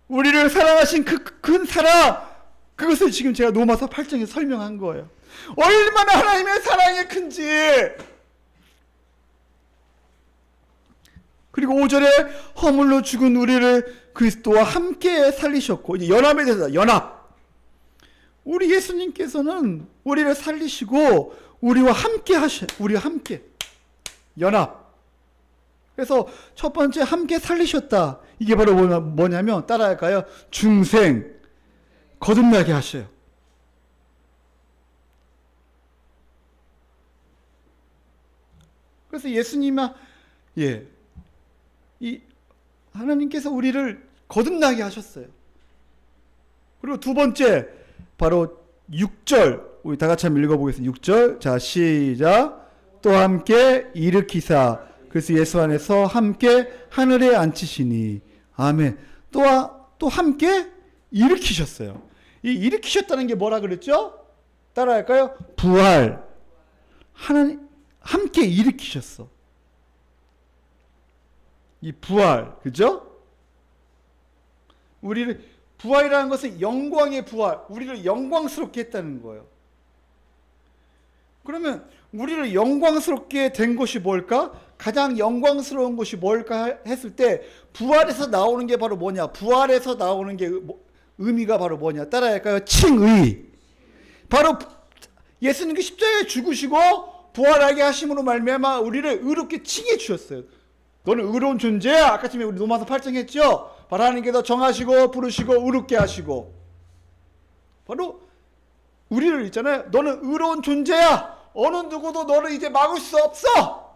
우리를 사랑하신 그 큰 사랑, 그것을 지금 제가 로마서 8장에 설명한 거예요. 얼마나 하나님의 사랑이 큰지. 그리고 5절에 허물로 죽은 우리를 그리스도와 함께 살리셨고, 이제 연합에 대해서, 연합. 우리 예수님께서는 우리를 살리시고 우리와 함께 우리와 함께 연합. 그래서 첫 번째 함께 살리셨다. 이게 바로 뭐냐면, 따라할까요? 중생, 거듭나게 하셔요. 그래서 이 하나님께서 우리를 거듭나게 하셨어요. 그리고 두 번째, 바로 6절, 우리 다 같이 한번 읽어보겠습니다. 6절, 자 시작. 또 함께 일으키사 그래서 예수 안에서 함께 하늘에 앉히시니. 아멘. 또 함께 일으키셨어요. 이 일으키셨다는 게 뭐라 그랬죠? 따라할까요? 부활. 하나님 함께 일으키셨어. 이 부활, 그죠? 우리를, 부활이라는 것은 영광의 부활, 우리를 영광스럽게 했다는 거예요. 그러면 우리를 영광스럽게 된 것이 뭘까? 가장 영광스러운 것이 뭘까 했을 때, 부활에서 나오는 게 바로 뭐냐? 부활에서 나오는 게 의미가 바로 뭐냐? 따라할까요? 칭의. 바로 예수님께 십자가에 죽으시고 부활하게 하심으로 말미암아 우리를 의롭게 칭해 주셨어요. 너는 의로운 존재야. 아까 전에 우리 로마서 8장 했죠? 바로 하나님께서 정하시고 부르시고 의롭게 하시고, 바로 우리를 있잖아요. 너는 의로운 존재야. 어느 누구도 너를 이제 막을 수 없어.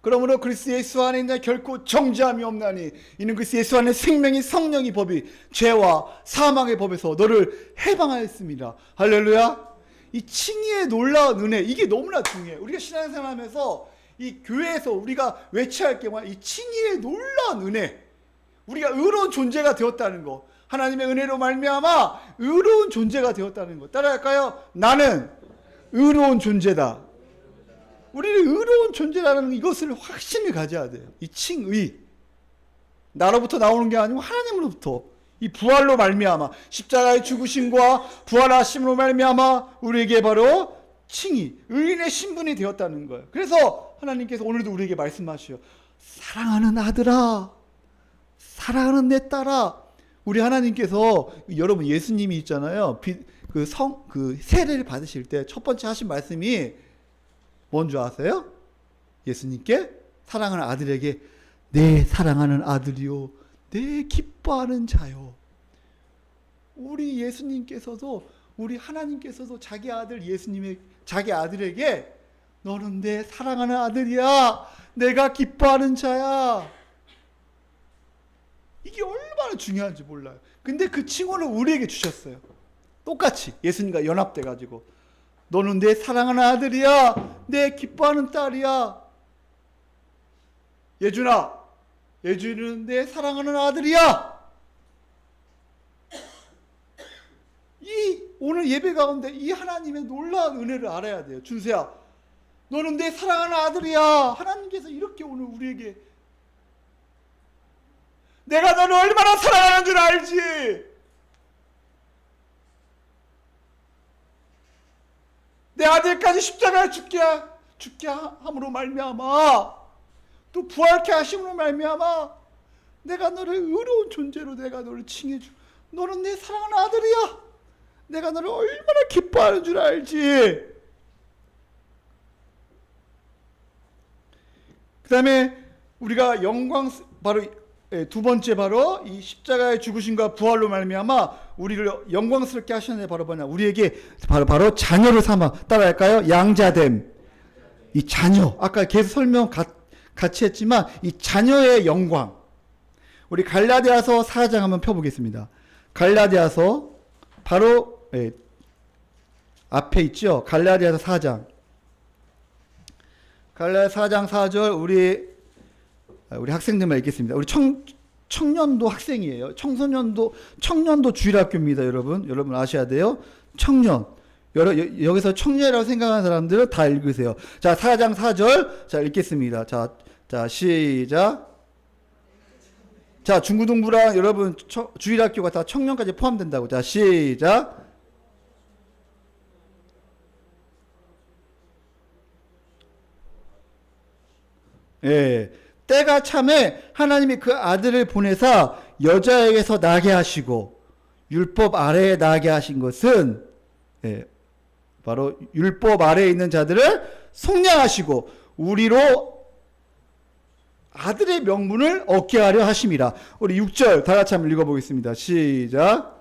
그러므로 그리스도 예수 안에 있는 결코 정죄함이 없나니 이는 그리스도 예수 안에 생명이 성령이 법이 죄와 사망의 법에서 너를 해방하였습니다. 할렐루야. 이 칭의의 놀라운 은혜, 이게 너무나 중요해요. 우리가 신앙생활하면서 이 교회에서 우리가 외쳐야 할 게 뭐야? 이 칭의의 놀라운 은혜, 우리가 의로운 존재가 되었다는 거, 하나님의 은혜로 말미암아 의로운 존재가 되었다는 거. 따라할까요? 나는 의로운 존재다. 우리는 의로운 존재라는 이것을 확신을 가져야 돼요. 이 칭의, 나로부터 나오는 게 아니고 하나님으로부터, 이 부활로 말미암아, 십자가의 죽으심과 부활하심으로 말미암아 우리에게 바로 칭의, 의인의 신분이 되었다는 거예요. 그래서 하나님께서 오늘도 우리에게 말씀하셔요. 사랑하는 아들아, 사랑하는 내 딸아. 우리 하나님께서, 여러분 예수님이 있잖아요. 그 세례를 받으실 때 첫 번째 하신 말씀이 뭔 줄 아세요? 예수님께 사랑하는 아들에게 내 사랑하는 아들이요, 내 기뻐하는 자요. 우리 예수님께서도, 우리 하나님께서도 자기 아들 자기 아들에게 너는 내 사랑하는 아들이야, 내가 기뻐하는 자야. 이게 얼마나 중요한지 몰라요. 근데 그 칭호를 우리에게 주셨어요. 똑같이 예수님과 연합돼 가지고 너는 내 사랑하는 아들이야, 내 기뻐하는 딸이야. 예준은 내 사랑하는 아들이야. 이 오늘 예배 가운데 이 하나님의 놀라운 은혜를 알아야 돼요. 준세야, 너는 내 사랑하는 아들이야. 하나님께서 이렇게 오늘 우리에게, 내가 너를 얼마나 사랑하는 줄 알지? 내 아들까지 십자가에 죽게 함으로 말미암아, 또 부활케 하심으로 말미암아 내가 너를 의로운 존재로 내가 너를 칭해주. 너는 내 사랑하는 아들이야. 내가 너를 얼마나 기뻐하는 줄 알지. 그 다음에 우리가 바로 두 번째, 바로 이 십자가의 죽으심과 부활로 말미암아 우리를 영광스럽게 하시는 바로 뭐냐, 우리에게 바로 자녀를 삼아. 따라할까요? 양자됨. 이 자녀, 아까 계속 설명 같이 했지만 이 자녀의 영광. 우리 갈라디아서 4장 한번 펴보겠습니다. 갈라디아서 바로 앞에 있죠. 갈라디아서 4장. 갈라디아서 4장 4절 우리 학생들만 읽겠습니다. 우리 청년도 학생이에요. 청년도 주일학교입니다, 여러분. 여러분 아셔야 돼요. 청년. 여기서 청년이라고 생각하는 사람들은 다 읽으세요. 자, 4장 4절. 자, 읽겠습니다. 자, 시작. 자, 중고등부랑 여러분 주일학교가 다 청년까지 포함된다고. 자, 시작. 예. 때가 참에 하나님이 그 아들을 보내사 여자에게서 나게 하시고 율법 아래에 나게 하신 것은 바로 율법 아래에 있는 자들을 속량하시고 우리로 아들의 명분을 얻게 하려 하심이라. 우리 6절 다 같이 한번 읽어보겠습니다. 시작.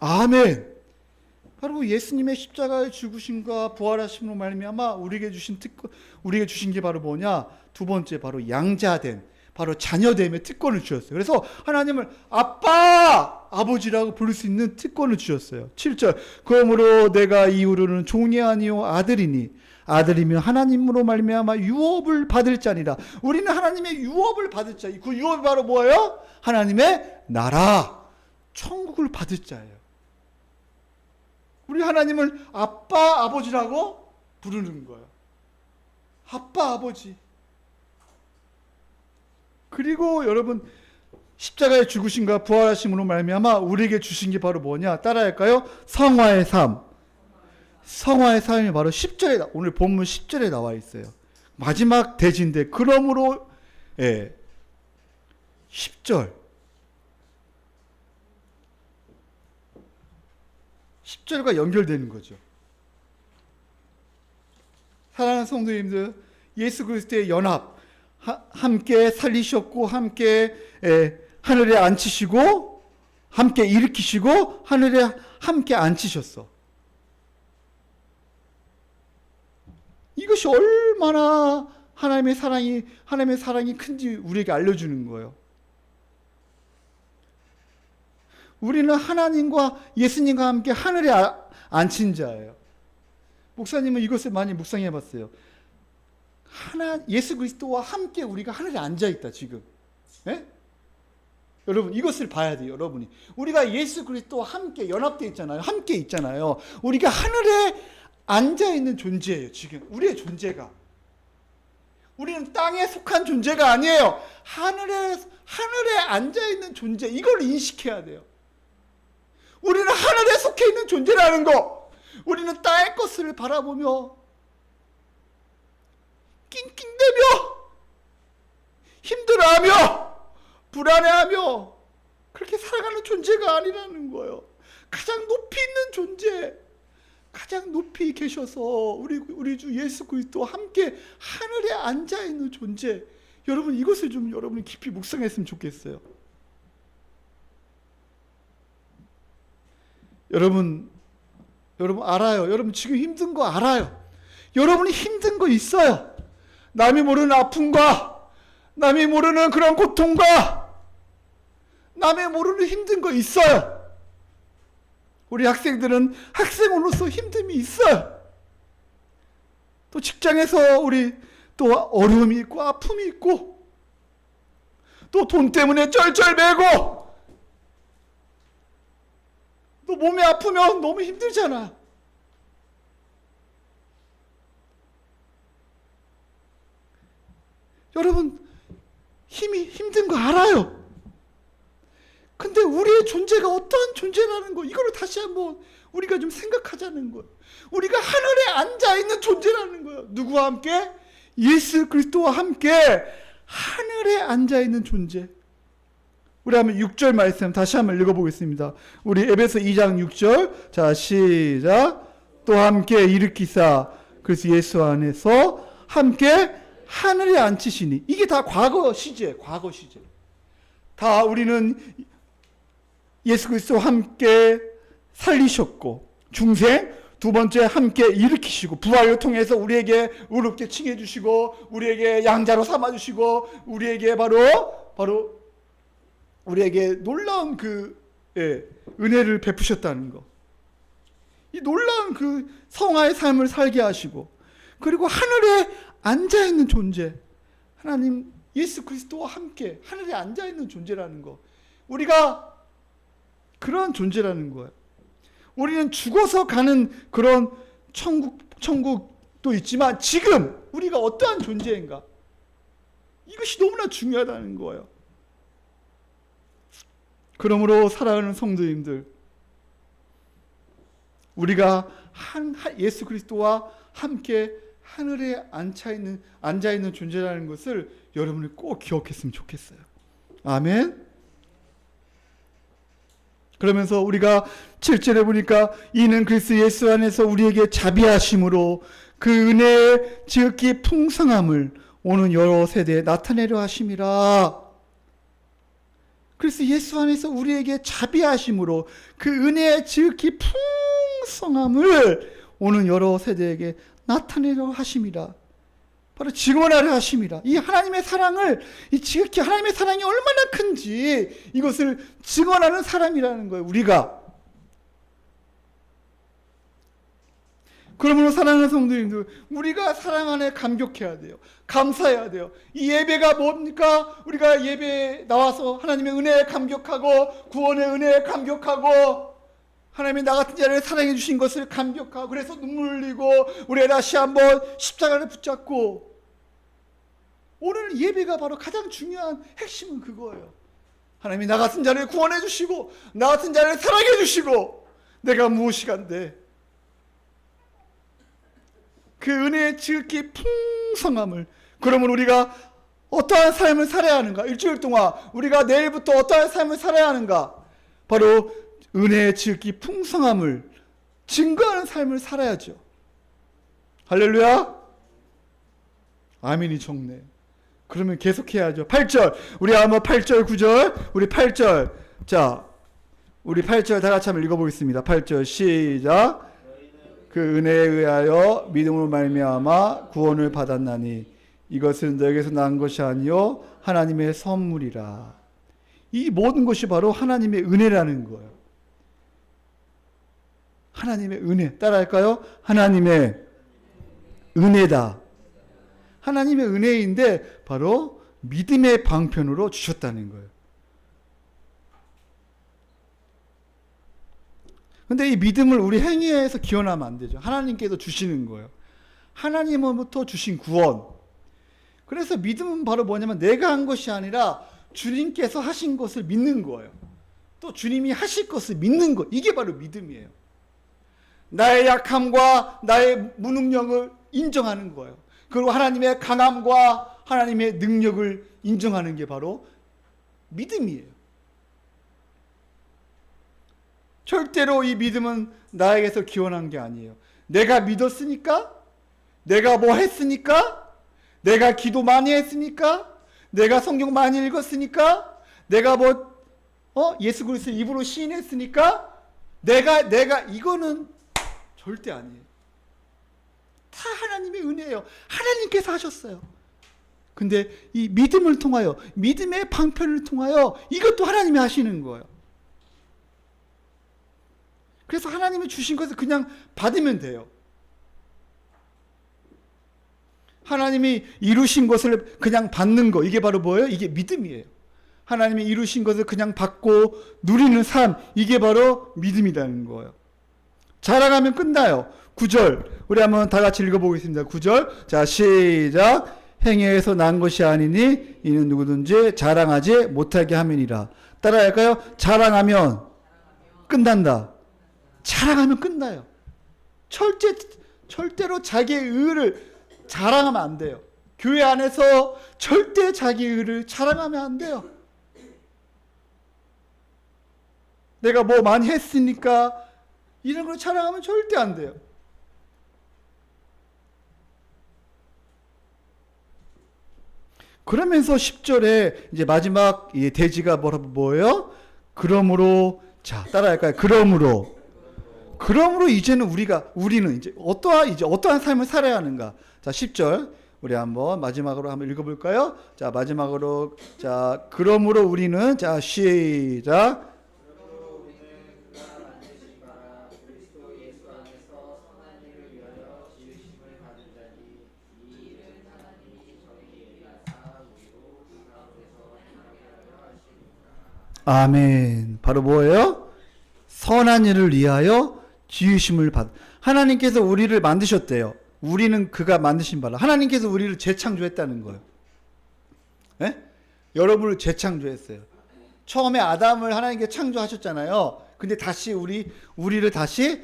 아멘. 바로 예수님의 십자가의 죽으심과 부활하심으로 말미암아 우리에게 주신 게 바로 뭐냐? 두 번째, 바로 양자됨, 바로 자녀됨의 특권을 주셨어요. 그래서 하나님을 아빠, 아버지라고 부를 수 있는 특권을 주셨어요. 7절. 그러므로 내가 이후로는 종이 아니요 아들이니 아들이면 하나님으로 말미암아 유업을 받을 자니라. 우리는 하나님의 유업을 받을 자. 그 유업이 바로 뭐예요? 하나님의 나라, 천국을 받을 자예요. 우리 하나님을 아빠, 아버지라고 부르는 거예요. 아빠, 아버지. 그리고 여러분, 십자가의 죽으심과 부활하심으로 말미암아 우리에게 주신 게 바로 뭐냐? 따라할까요? 성화의 삶. 성화의 삶이 바로 10절에, 오늘 본문 10절에 나와 있어요. 마지막 대지인데, 그러므로 10절. 10절과 연결되는 거죠. 사랑하는 성도님들, 예수 그리스도의 연합, 함께 살리셨고 함께 하늘에 앉히시고 함께 일으키시고 하늘에 함께 앉히셨어. 이것이 얼마나 하나님의 사랑이 큰지 우리에게 알려주는 거예요. 우리는 하나님과 예수님과 함께 하늘에 앉힌 자예요. 목사님은 이것을 많이 묵상해 봤어요. 예수 그리스도와 함께 우리가 하늘에 앉아 있다, 지금. 예? 여러분, 이것을 봐야 돼요, 여러분이. 우리가 예수 그리스도와 함께 연합되어 있잖아요. 함께 있잖아요. 우리가 하늘에 앉아 있는 존재예요, 지금. 우리의 존재가. 우리는 땅에 속한 존재가 아니에요. 하늘에 앉아 있는 존재. 이걸 인식해야 돼요. 우리는 하늘에 속해 있는 존재라는 거. 우리는 땅의 것을 바라보며 낑낑대며 힘들어하며 불안해하며 그렇게 살아가는 존재가 아니라는 거예요. 가장 높이 있는 존재, 가장 높이 계셔서 우리 주 예수 그리스도와 함께 하늘에 앉아 있는 존재. 여러분, 이것을 좀 여러분이 깊이 묵상했으면 좋겠어요. 여러분 알아요. 여러분 지금 힘든 거 알아요. 여러분이 힘든 거 있어요. 남이 모르는 아픔과 남이 모르는 그런 고통과 남이 모르는 힘든 거 있어요. 우리 학생들은 학생으로서 힘듦이 있어요. 또 직장에서 우리 또 어려움이 있고 아픔이 있고 또 돈 때문에 쩔쩔매고 또 몸이 아프면 너무 힘들잖아. 여러분 힘든 거 알아요. 근데 우리의 존재가 어떠한 존재라는 거, 이거를 다시 한번 우리가 좀 생각하자는 거예요. 우리가 하늘에 앉아있는 존재라는 거예요. 누구와 함께? 예수 그리스도와 함께 하늘에 앉아있는 존재. 우리 한번 6절 말씀 다시 한번 읽어보겠습니다. 우리 에베소 2장 6절. 자, 시작. 또 함께 일으키사 그리스도 예수 안에서 함께 하늘에 앉히시니. 이게 다 과거 시제, 과거 시제. 다 우리는 예수 그리스도와 함께 살리셨고, 중생, 두 번째 함께 일으키시고, 부활을 통해서 우리에게 의롭게 칭해 주시고, 우리에게 양자로 삼아 주시고, 우리에게 바로 우리에게 놀라운 은혜를 베푸셨다는 거. 이 놀라운 성화의 삶을 살게 하시고, 그리고 하늘에 앉아 있는 존재, 하나님 예수 그리스도와 함께 하늘에 앉아 있는 존재라는 거. 우리가 그런 존재라는 거예요. 우리는 죽어서 가는 그런 천국도 있지만 지금 우리가 어떠한 존재인가? 이것이 너무나 중요하다는 거예요. 그러므로 사랑하는 성도님들, 우리가 예수 그리스도와 함께 하늘에 앉아 있는 존재라는 것을 여러분이 꼭 기억했으면 좋겠어요. 아멘. 그러면서 우리가 7절에 보니까 이는 그리스도 예수 안에서 우리에게 자비하심으로 그 은혜의 지극히 풍성함을 오는 여러 세대에 나타내려 하심이라. 그래서 예수 안에서 우리에게 자비하심으로 그 은혜의 지극히 풍성함을 오는 여러 세대에게 나타내려 하심이라. 바로 증언하려 하심이라. 이 하나님의 사랑을, 이 지극히 하나님의 사랑이 얼마나 큰지 이것을 증언하는 사람이라는 거예요, 우리가. 그러므로 사랑하는 성도님들, 우리가 사랑 안에 감격해야 돼요. 감사해야 돼요. 이 예배가 뭡니까? 우리가 예배에 나와서 하나님의 은혜에 감격하고, 구원의 은혜에 감격하고, 하나님이 나 같은 자를 사랑해 주신 것을 감격하고, 그래서 눈물 흘리고, 우리 다시 한번 십자가를 붙잡고, 오늘 예배가 바로 가장 중요한 핵심은 그거예요. 하나님이 나 같은 자를 구원해 주시고, 나 같은 자를 사랑해 주시고, 내가 무엇이간데 그 은혜의 지극히 풍성함을, 그러면 우리가 어떠한 삶을 살아야 하는가? 일주일 동안 우리가 내일부터 어떠한 삶을 살아야 하는가? 바로 은혜의 지극히 풍성함을 증거하는 삶을 살아야죠. 할렐루야. 아멘이 적네. 그러면 계속해야죠. 8절. 우리 한번 8절 9절. 우리 8절. 자, 우리 8절 다 같이 한번 읽어보겠습니다. 8절 시작. 그 은혜에 의하여 믿음으로 말미암아 구원을 받았나니 이것은 너에게서 난 것이 아니요 하나님의 선물이라. 이 모든 것이 바로 하나님의 은혜라는 거예요. 하나님의 은혜. 따라할까요? 하나님의 은혜다. 하나님의 은혜인데 바로 믿음의 방편으로 주셨다는 거예요. 근데 이 믿음을 우리 행위에서 기원하면 안 되죠. 하나님께서 주시는 거예요. 하나님으로부터 주신 구원. 그래서 믿음은 바로 뭐냐면 내가 한 것이 아니라 주님께서 하신 것을 믿는 거예요. 또 주님이 하실 것을 믿는 것. 이게 바로 믿음이에요. 나의 약함과 나의 무능력을 인정하는 거예요. 그리고 하나님의 강함과 하나님의 능력을 인정하는 게 바로 믿음이에요. 절대로 이 믿음은 나에게서 기원한 게 아니에요. 내가 믿었으니까? 내가 뭐 했으니까? 내가 기도 많이 했으니까? 내가 성경 많이 읽었으니까? 내가 예수 그리스도 입으로 시인했으니까? 내가 이거는 절대 아니에요. 다 하나님의 은혜예요. 하나님께서 하셨어요. 근데 이 믿음을 통하여, 믿음의 방편을 통하여 이것도 하나님이 하시는 거예요. 그래서 하나님이 주신 것을 그냥 받으면 돼요. 하나님이 이루신 것을 그냥 받는 거, 이게 바로 뭐예요? 이게 믿음이에요. 하나님이 이루신 것을 그냥 받고 누리는 삶, 이게 바로 믿음이라는 거예요. 자랑하면 끝나요. 9절 우리 한번 다 같이 읽어보겠습니다. 9절 자 시작. 행위에서 난 것이 아니니 이는 누구든지 자랑하지 못하게 함이니라. 따라할까요? 자랑하면 끝난다. 자랑하면 끝나요. 절대로 자기의 의를 자랑하면 안 돼요. 교회 안에서 절대 자기의 의를 자랑하면 안 돼요. 내가 뭐 많이 했으니까 이런 걸 자랑하면 절대 안 돼요. 그러면서 10절에 이제 마지막 이 대지가 뭐예요? 그러므로, 자, 따라할까요? 그러므로 우리는 이제 어떠한 삶을 살아야 하는가? 자, 10절. 우리 마지막으로 한번 읽어볼까요? 자, 마지막으로, 자, 그러므로 우리는, 자, 시작. 아멘. 바로 뭐예요? 선한 일을 위하여 지으심을 받. 하나님께서 우리를 만드셨대요. 우리는 그가 만드신 바라. 하나님께서 우리를 재창조했다는 거예요. 예? 여러분을 재창조했어요. 처음에 아담을 하나님께 창조하셨잖아요. 근데 다시 우리를 다시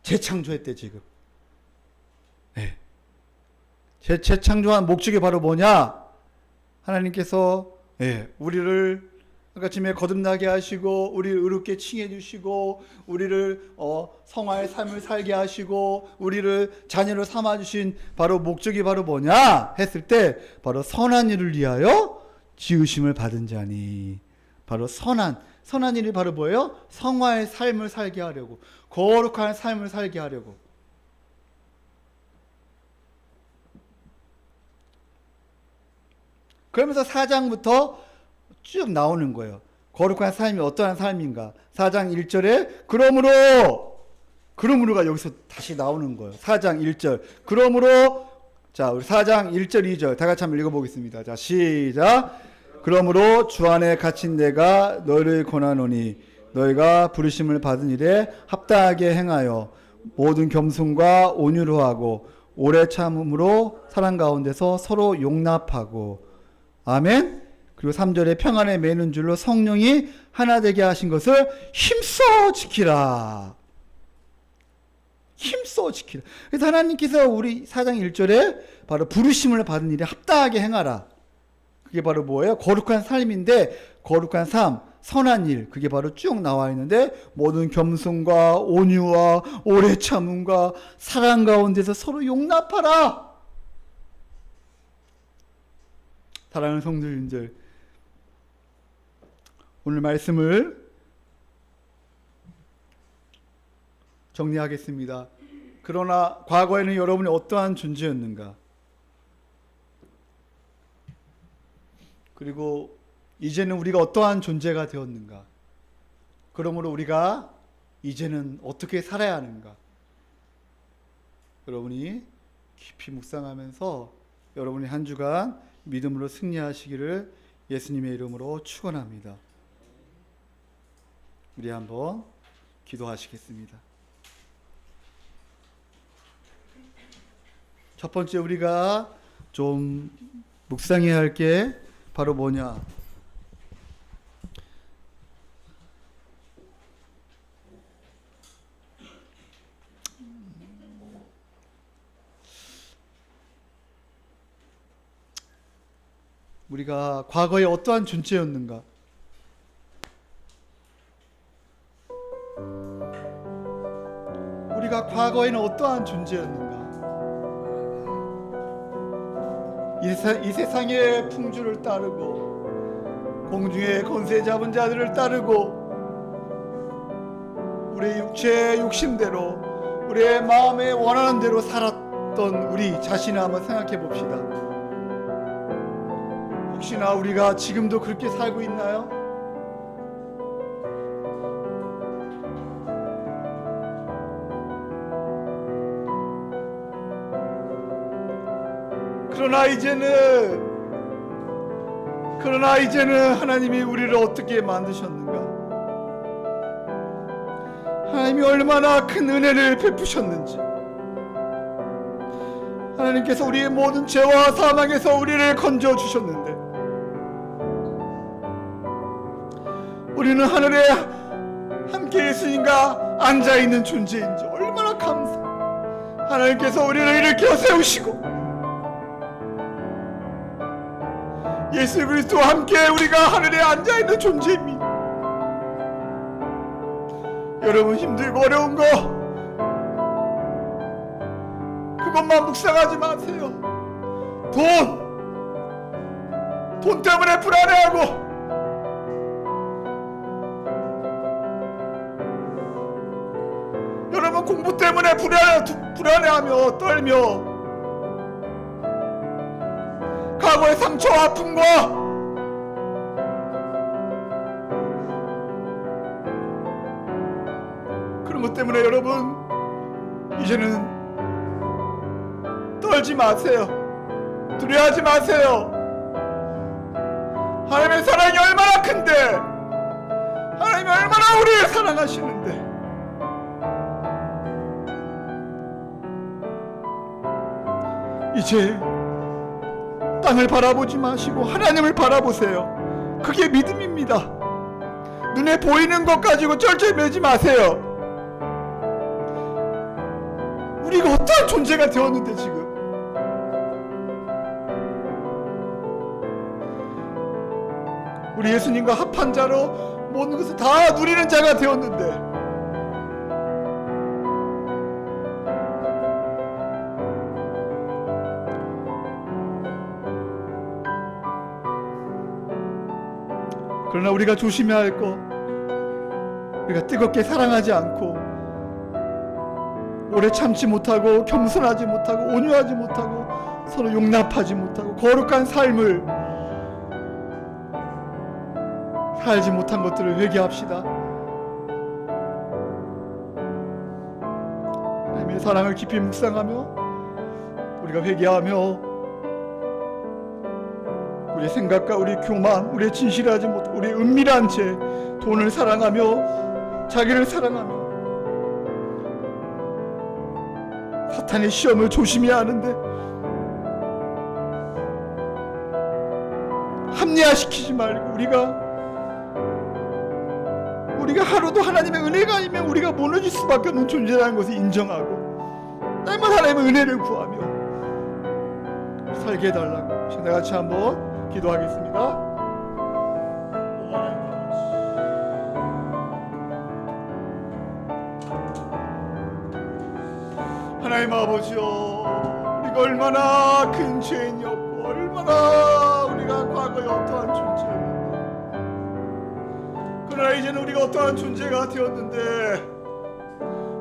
재창조했대 지금. 예. 재창조한 목적이 바로 뭐냐? 하나님께서 우리를 아침에 거듭나게 하시고 우리를 의롭게 칭해 주시고 우리를 성화의 삶을 살게 하시고 우리를 자녀로 삼아 주신 바로 목적이 바로 뭐냐 했을 때 바로 선한 일을 위하여 지으심을 받은 자니. 바로 선한 일이 바로 뭐예요? 성화의 삶을 살게 하려고, 거룩한 삶을 살게 하려고. 그러면서 4장부터 쭉 나오는 거예요. 거룩한 삶이 어떠한 삶인가. 4장 1절에 그러므로가 여기서 다시 나오는 거예요. 4장 1절. 그러므로, 자, 우리 4장 1절 2절 다 같이 한번 읽어보겠습니다. 자, 시작. 그러므로 주 안에 갇힌 내가 너희를 권하노니 너희가 부르심을 받은 일에 합당하게 행하여 모든 겸손과 온유로 하고 오래 참음으로 사랑 가운데서 서로 용납하고. 아멘. 그리고 3절에 평안에 매는 줄로 성령이 하나 되게 하신 것을 힘써 지키라. 힘써 지키라. 그래서 하나님께서 우리 4장 1절에 바로 부르심을 받은 일에 합당하게 행하라. 그게 바로 뭐예요? 거룩한 삶인데, 거룩한 삶, 선한 일, 그게 바로 쭉 나와 있는데, 모든 겸손과 온유와 오래 참음과 사랑 가운데서 서로 용납하라. 사랑하는 성도님들, 오늘 말씀을 정리하겠습니다. 그러나 과거에는 여러분이 어떠한 존재였는가? 그리고 이제는 우리가 어떠한 존재가 되었는가? 그러므로 우리가 이제는 어떻게 살아야 하는가? 여러분이 깊이 묵상하면서 여러분이 한 주간 믿음으로 승리하시기를 예수님의 이름으로 축원합니다. 우리 한번 기도하시겠습니다. 첫 번째 우리가 좀 묵상해야 할 게 바로 뭐냐? 우리가 과거에 어떠한 존재였는가? 우리가 과거에는 어떠한 존재였는가? 이 세상의 풍주를 따르고 공중의 권세 잡은 자들을 따르고 우리의 육체의 욕심대로 우리의 마음에 원하는 대로 살았던 우리 자신을 한번 생각해 봅시다. 혹시나 우리가 지금도 그렇게 살고 있나요? 그러나 이제는 하나님이 우리를 어떻게 만드셨는가? 하나님이 얼마나 큰 은혜를 베푸셨는지, 하나님께서 우리의 모든 죄와 사망에서 우리를 건져 주셨는데, 우리는 하늘에 함께 예수님과 앉아있는 존재인지 얼마나 감사. 하나님께서 우리를 일으켜 세우시고 예수 그리스도와 함께 우리가 하늘에 앉아있는 존재입니다. 여러분, 힘들고 어려운 거 그것만 묵상하지 마세요. 돈 때문에 불안해하고, 여러분 공부 때문에 불안해하며 떨며, 과거의 상처와 아픔과 그런 것 때문에 여러분 이제는 떨지 마세요. 두려워하지 마세요. 하나님의 사랑이 얼마나 큰데, 하나님이 얼마나 우리를 사랑하시는데, 이제 땅을 바라보지 마시고 하나님을 바라보세요. 그게 믿음입니다. 눈에 보이는 것 가지고 쩔쩔매지 마세요. 우리가 어떠한 존재가 되었는데, 지금 우리 예수님과 합한 자로 모든 것을 다 누리는 자가 되었는데, 그러나 우리가 조심해야 할 거, 우리가 뜨겁게 사랑하지 않고 오래 참지 못하고 겸손하지 못하고 온유하지 못하고 서로 용납하지 못하고 거룩한 삶을 살지 못한 것들을 회개합시다. 하나님의 사랑을 깊이 묵상하며 우리가 회개하며 우리의 생각과 우리의 교만, 우리의 진실하지 못한 우리의 은밀한 죄, 돈을 사랑하며 자기를 사랑하며 사탄의 시험을 조심해야 하는데 합리화시키지 말고 우리가 하루도 하나님의 은혜가 아니면 우리가 무너질 수밖에 없는 존재라는 것을 인정하고 날마다 하나님의 은혜를 구하며 살게 해달라고 신과 같이 한번 기도하겠습니다. 하나님 아버지여, 우리가 얼마나 큰 죄인이었고 얼마나 우리가 과거에 어떠한 존재였는데, 그러나 이제는 우리가 어떠한 존재가 되었는데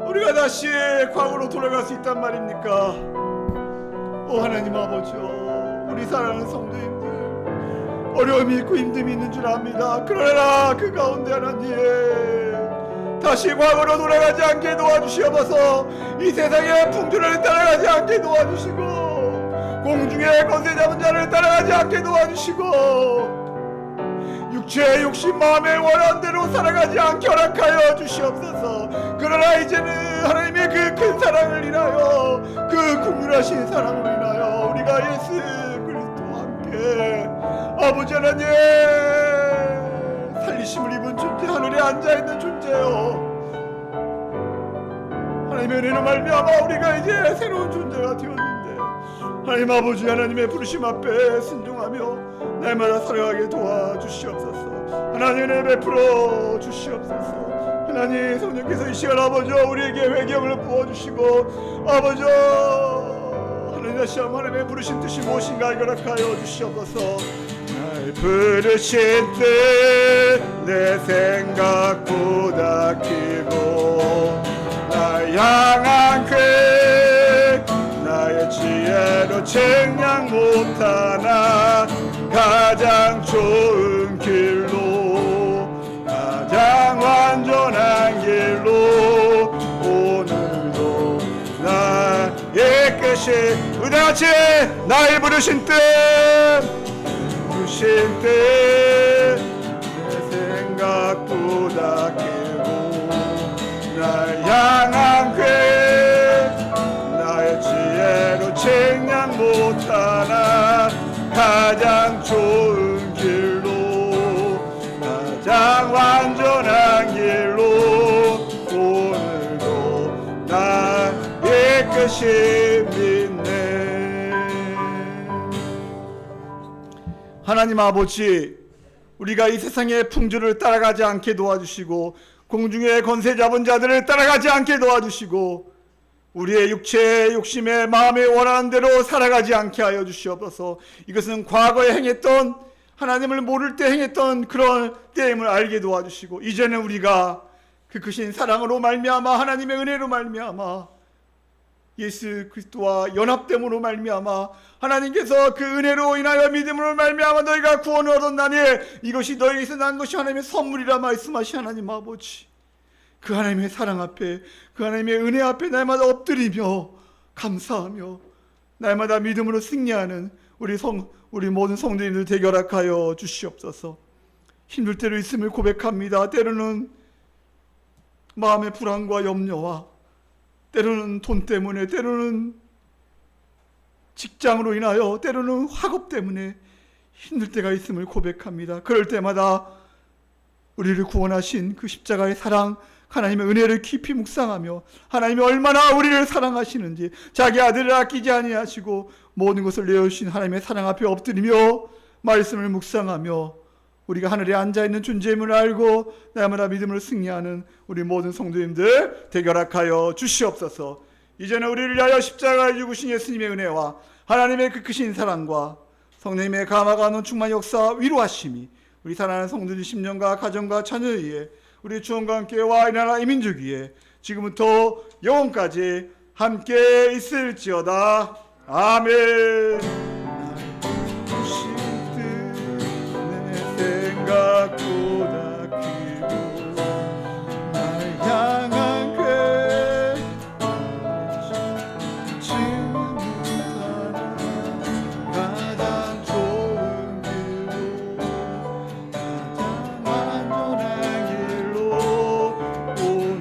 우리가 다시 과거로 돌아갈 수 있단 말입니까? 오 하나님 아버지여, 우리 사랑하는 성도님들 어려움이 있고 힘듦이 있는 줄 압니다. 그러나 그 가운데 하나님 다시 과거로 돌아가지 않게 도와주시옵소서. 이 세상의 풍조를 따라가지 않게 도와주시고 공중의 권세 잡은 자를 따라가지 않게 도와주시고 육체의 욕심 마음의 원한 대로 살아가지 않게 허락하여 주시옵소서. 그러나 이제는 하나님의 그 큰 사랑을 인하여 그 국률하신 사랑을 인하여 우리가 예수 그리스도와 함께 아버지 하나님 살리심을 입은 존재, 하늘에 앉아있는 존재요, 하나님의 은혜로 말미암아 우리가 이제 새로운 존재가 되었는데 하나님 아버지 하나님의 부르심 앞에 순종하며 날마다 살아가게 도와주시옵소서. 하나님 은혜 베풀어 주시옵소서. 하나님 성령께서 이 시간 아버지 우리에게 회개를 부어주시고 아버지 하나님 다시 한번 하나님의 부르신 뜻이 무엇인가 허락하여 주시옵소서. 날 부르신 뜻 내 생각보다 크고 날 향한 계획 나의 지혜로 측량 못하나 가장 좋은 길로 가장 완전한 길로 오늘도 나의 끝이 우리 다같이 날 부르신 뜻 내 생각보다 크고 날 향한 계획 나의 지혜로 측량 못하나 가장 좋은 길로 가장 완전한 다시 믿네. 하나님 아버지, 우리가 이 세상의 풍조를 따라가지 않게 도와주시고 공중의 권세 잡은 자들을 따라가지 않게 도와주시고 우리의 육체의 욕심에 마음에 원하는 대로 살아가지 않게 하여 주시옵소서. 이것은 과거에 행했던, 하나님을 모를 때 행했던 그런 때임을 알게 도와주시고 이제는 우리가 그 크신 사랑으로 말미암아 하나님의 은혜로 말미암아 예수 그리스도와 연합됨으로 말미암아 하나님께서 그 은혜로 인하여 믿음으로 말미암아 너희가 구원을 얻었나니 이것이 너희에게서 난 것이 하나님의 선물이라 말씀하신 하나님 아버지, 그 하나님의 사랑 앞에, 그 하나님의 은혜 앞에 날마다 엎드리며 감사하며 날마다 믿음으로 승리하는 우리 모든 성도님들 되게 허락하여 주시옵소서. 힘들 때로 있음을 고백합니다. 때로는 마음의 불안과 염려와 때로는 돈 때문에, 때로는 직장으로 인하여, 때로는 학업 때문에 힘들 때가 있음을 고백합니다. 그럴 때마다 우리를 구원하신 그 십자가의 사랑, 하나님의 은혜를 깊이 묵상하며 하나님이 얼마나 우리를 사랑하시는지, 자기 아들을 아끼지 아니하시고 모든 것을 내어주신 하나님의 사랑 앞에 엎드리며 말씀을 묵상하며 우리가 하늘에 앉아있는 존재임을 알고 날마다 믿음을 승리하는 우리 모든 성도님들 되게 허락하여 주시옵소서. 이제는 우리를 위하여 십자가에 죽으신 예수님의 은혜와 하나님의 그 크신 사랑과 성령님의 감화가 충만 역사 위로하심이 우리 사랑하는 성도들 심령과 가정과 자녀 위에, 우리 주원과 함께와 이 나라 이 민족 위에 지금부터 영원까지 함께 있을지어다. 아멘. 생각보다 크고 나를 향한 꽤 지금 가장 좋은 길로, 가장 안전한 길로 오늘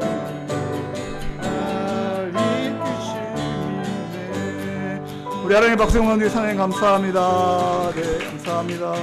날 이끄시네. 우리 하나님 박수 영광 드리며 하나님 감사합니다. 네, 감사합니다.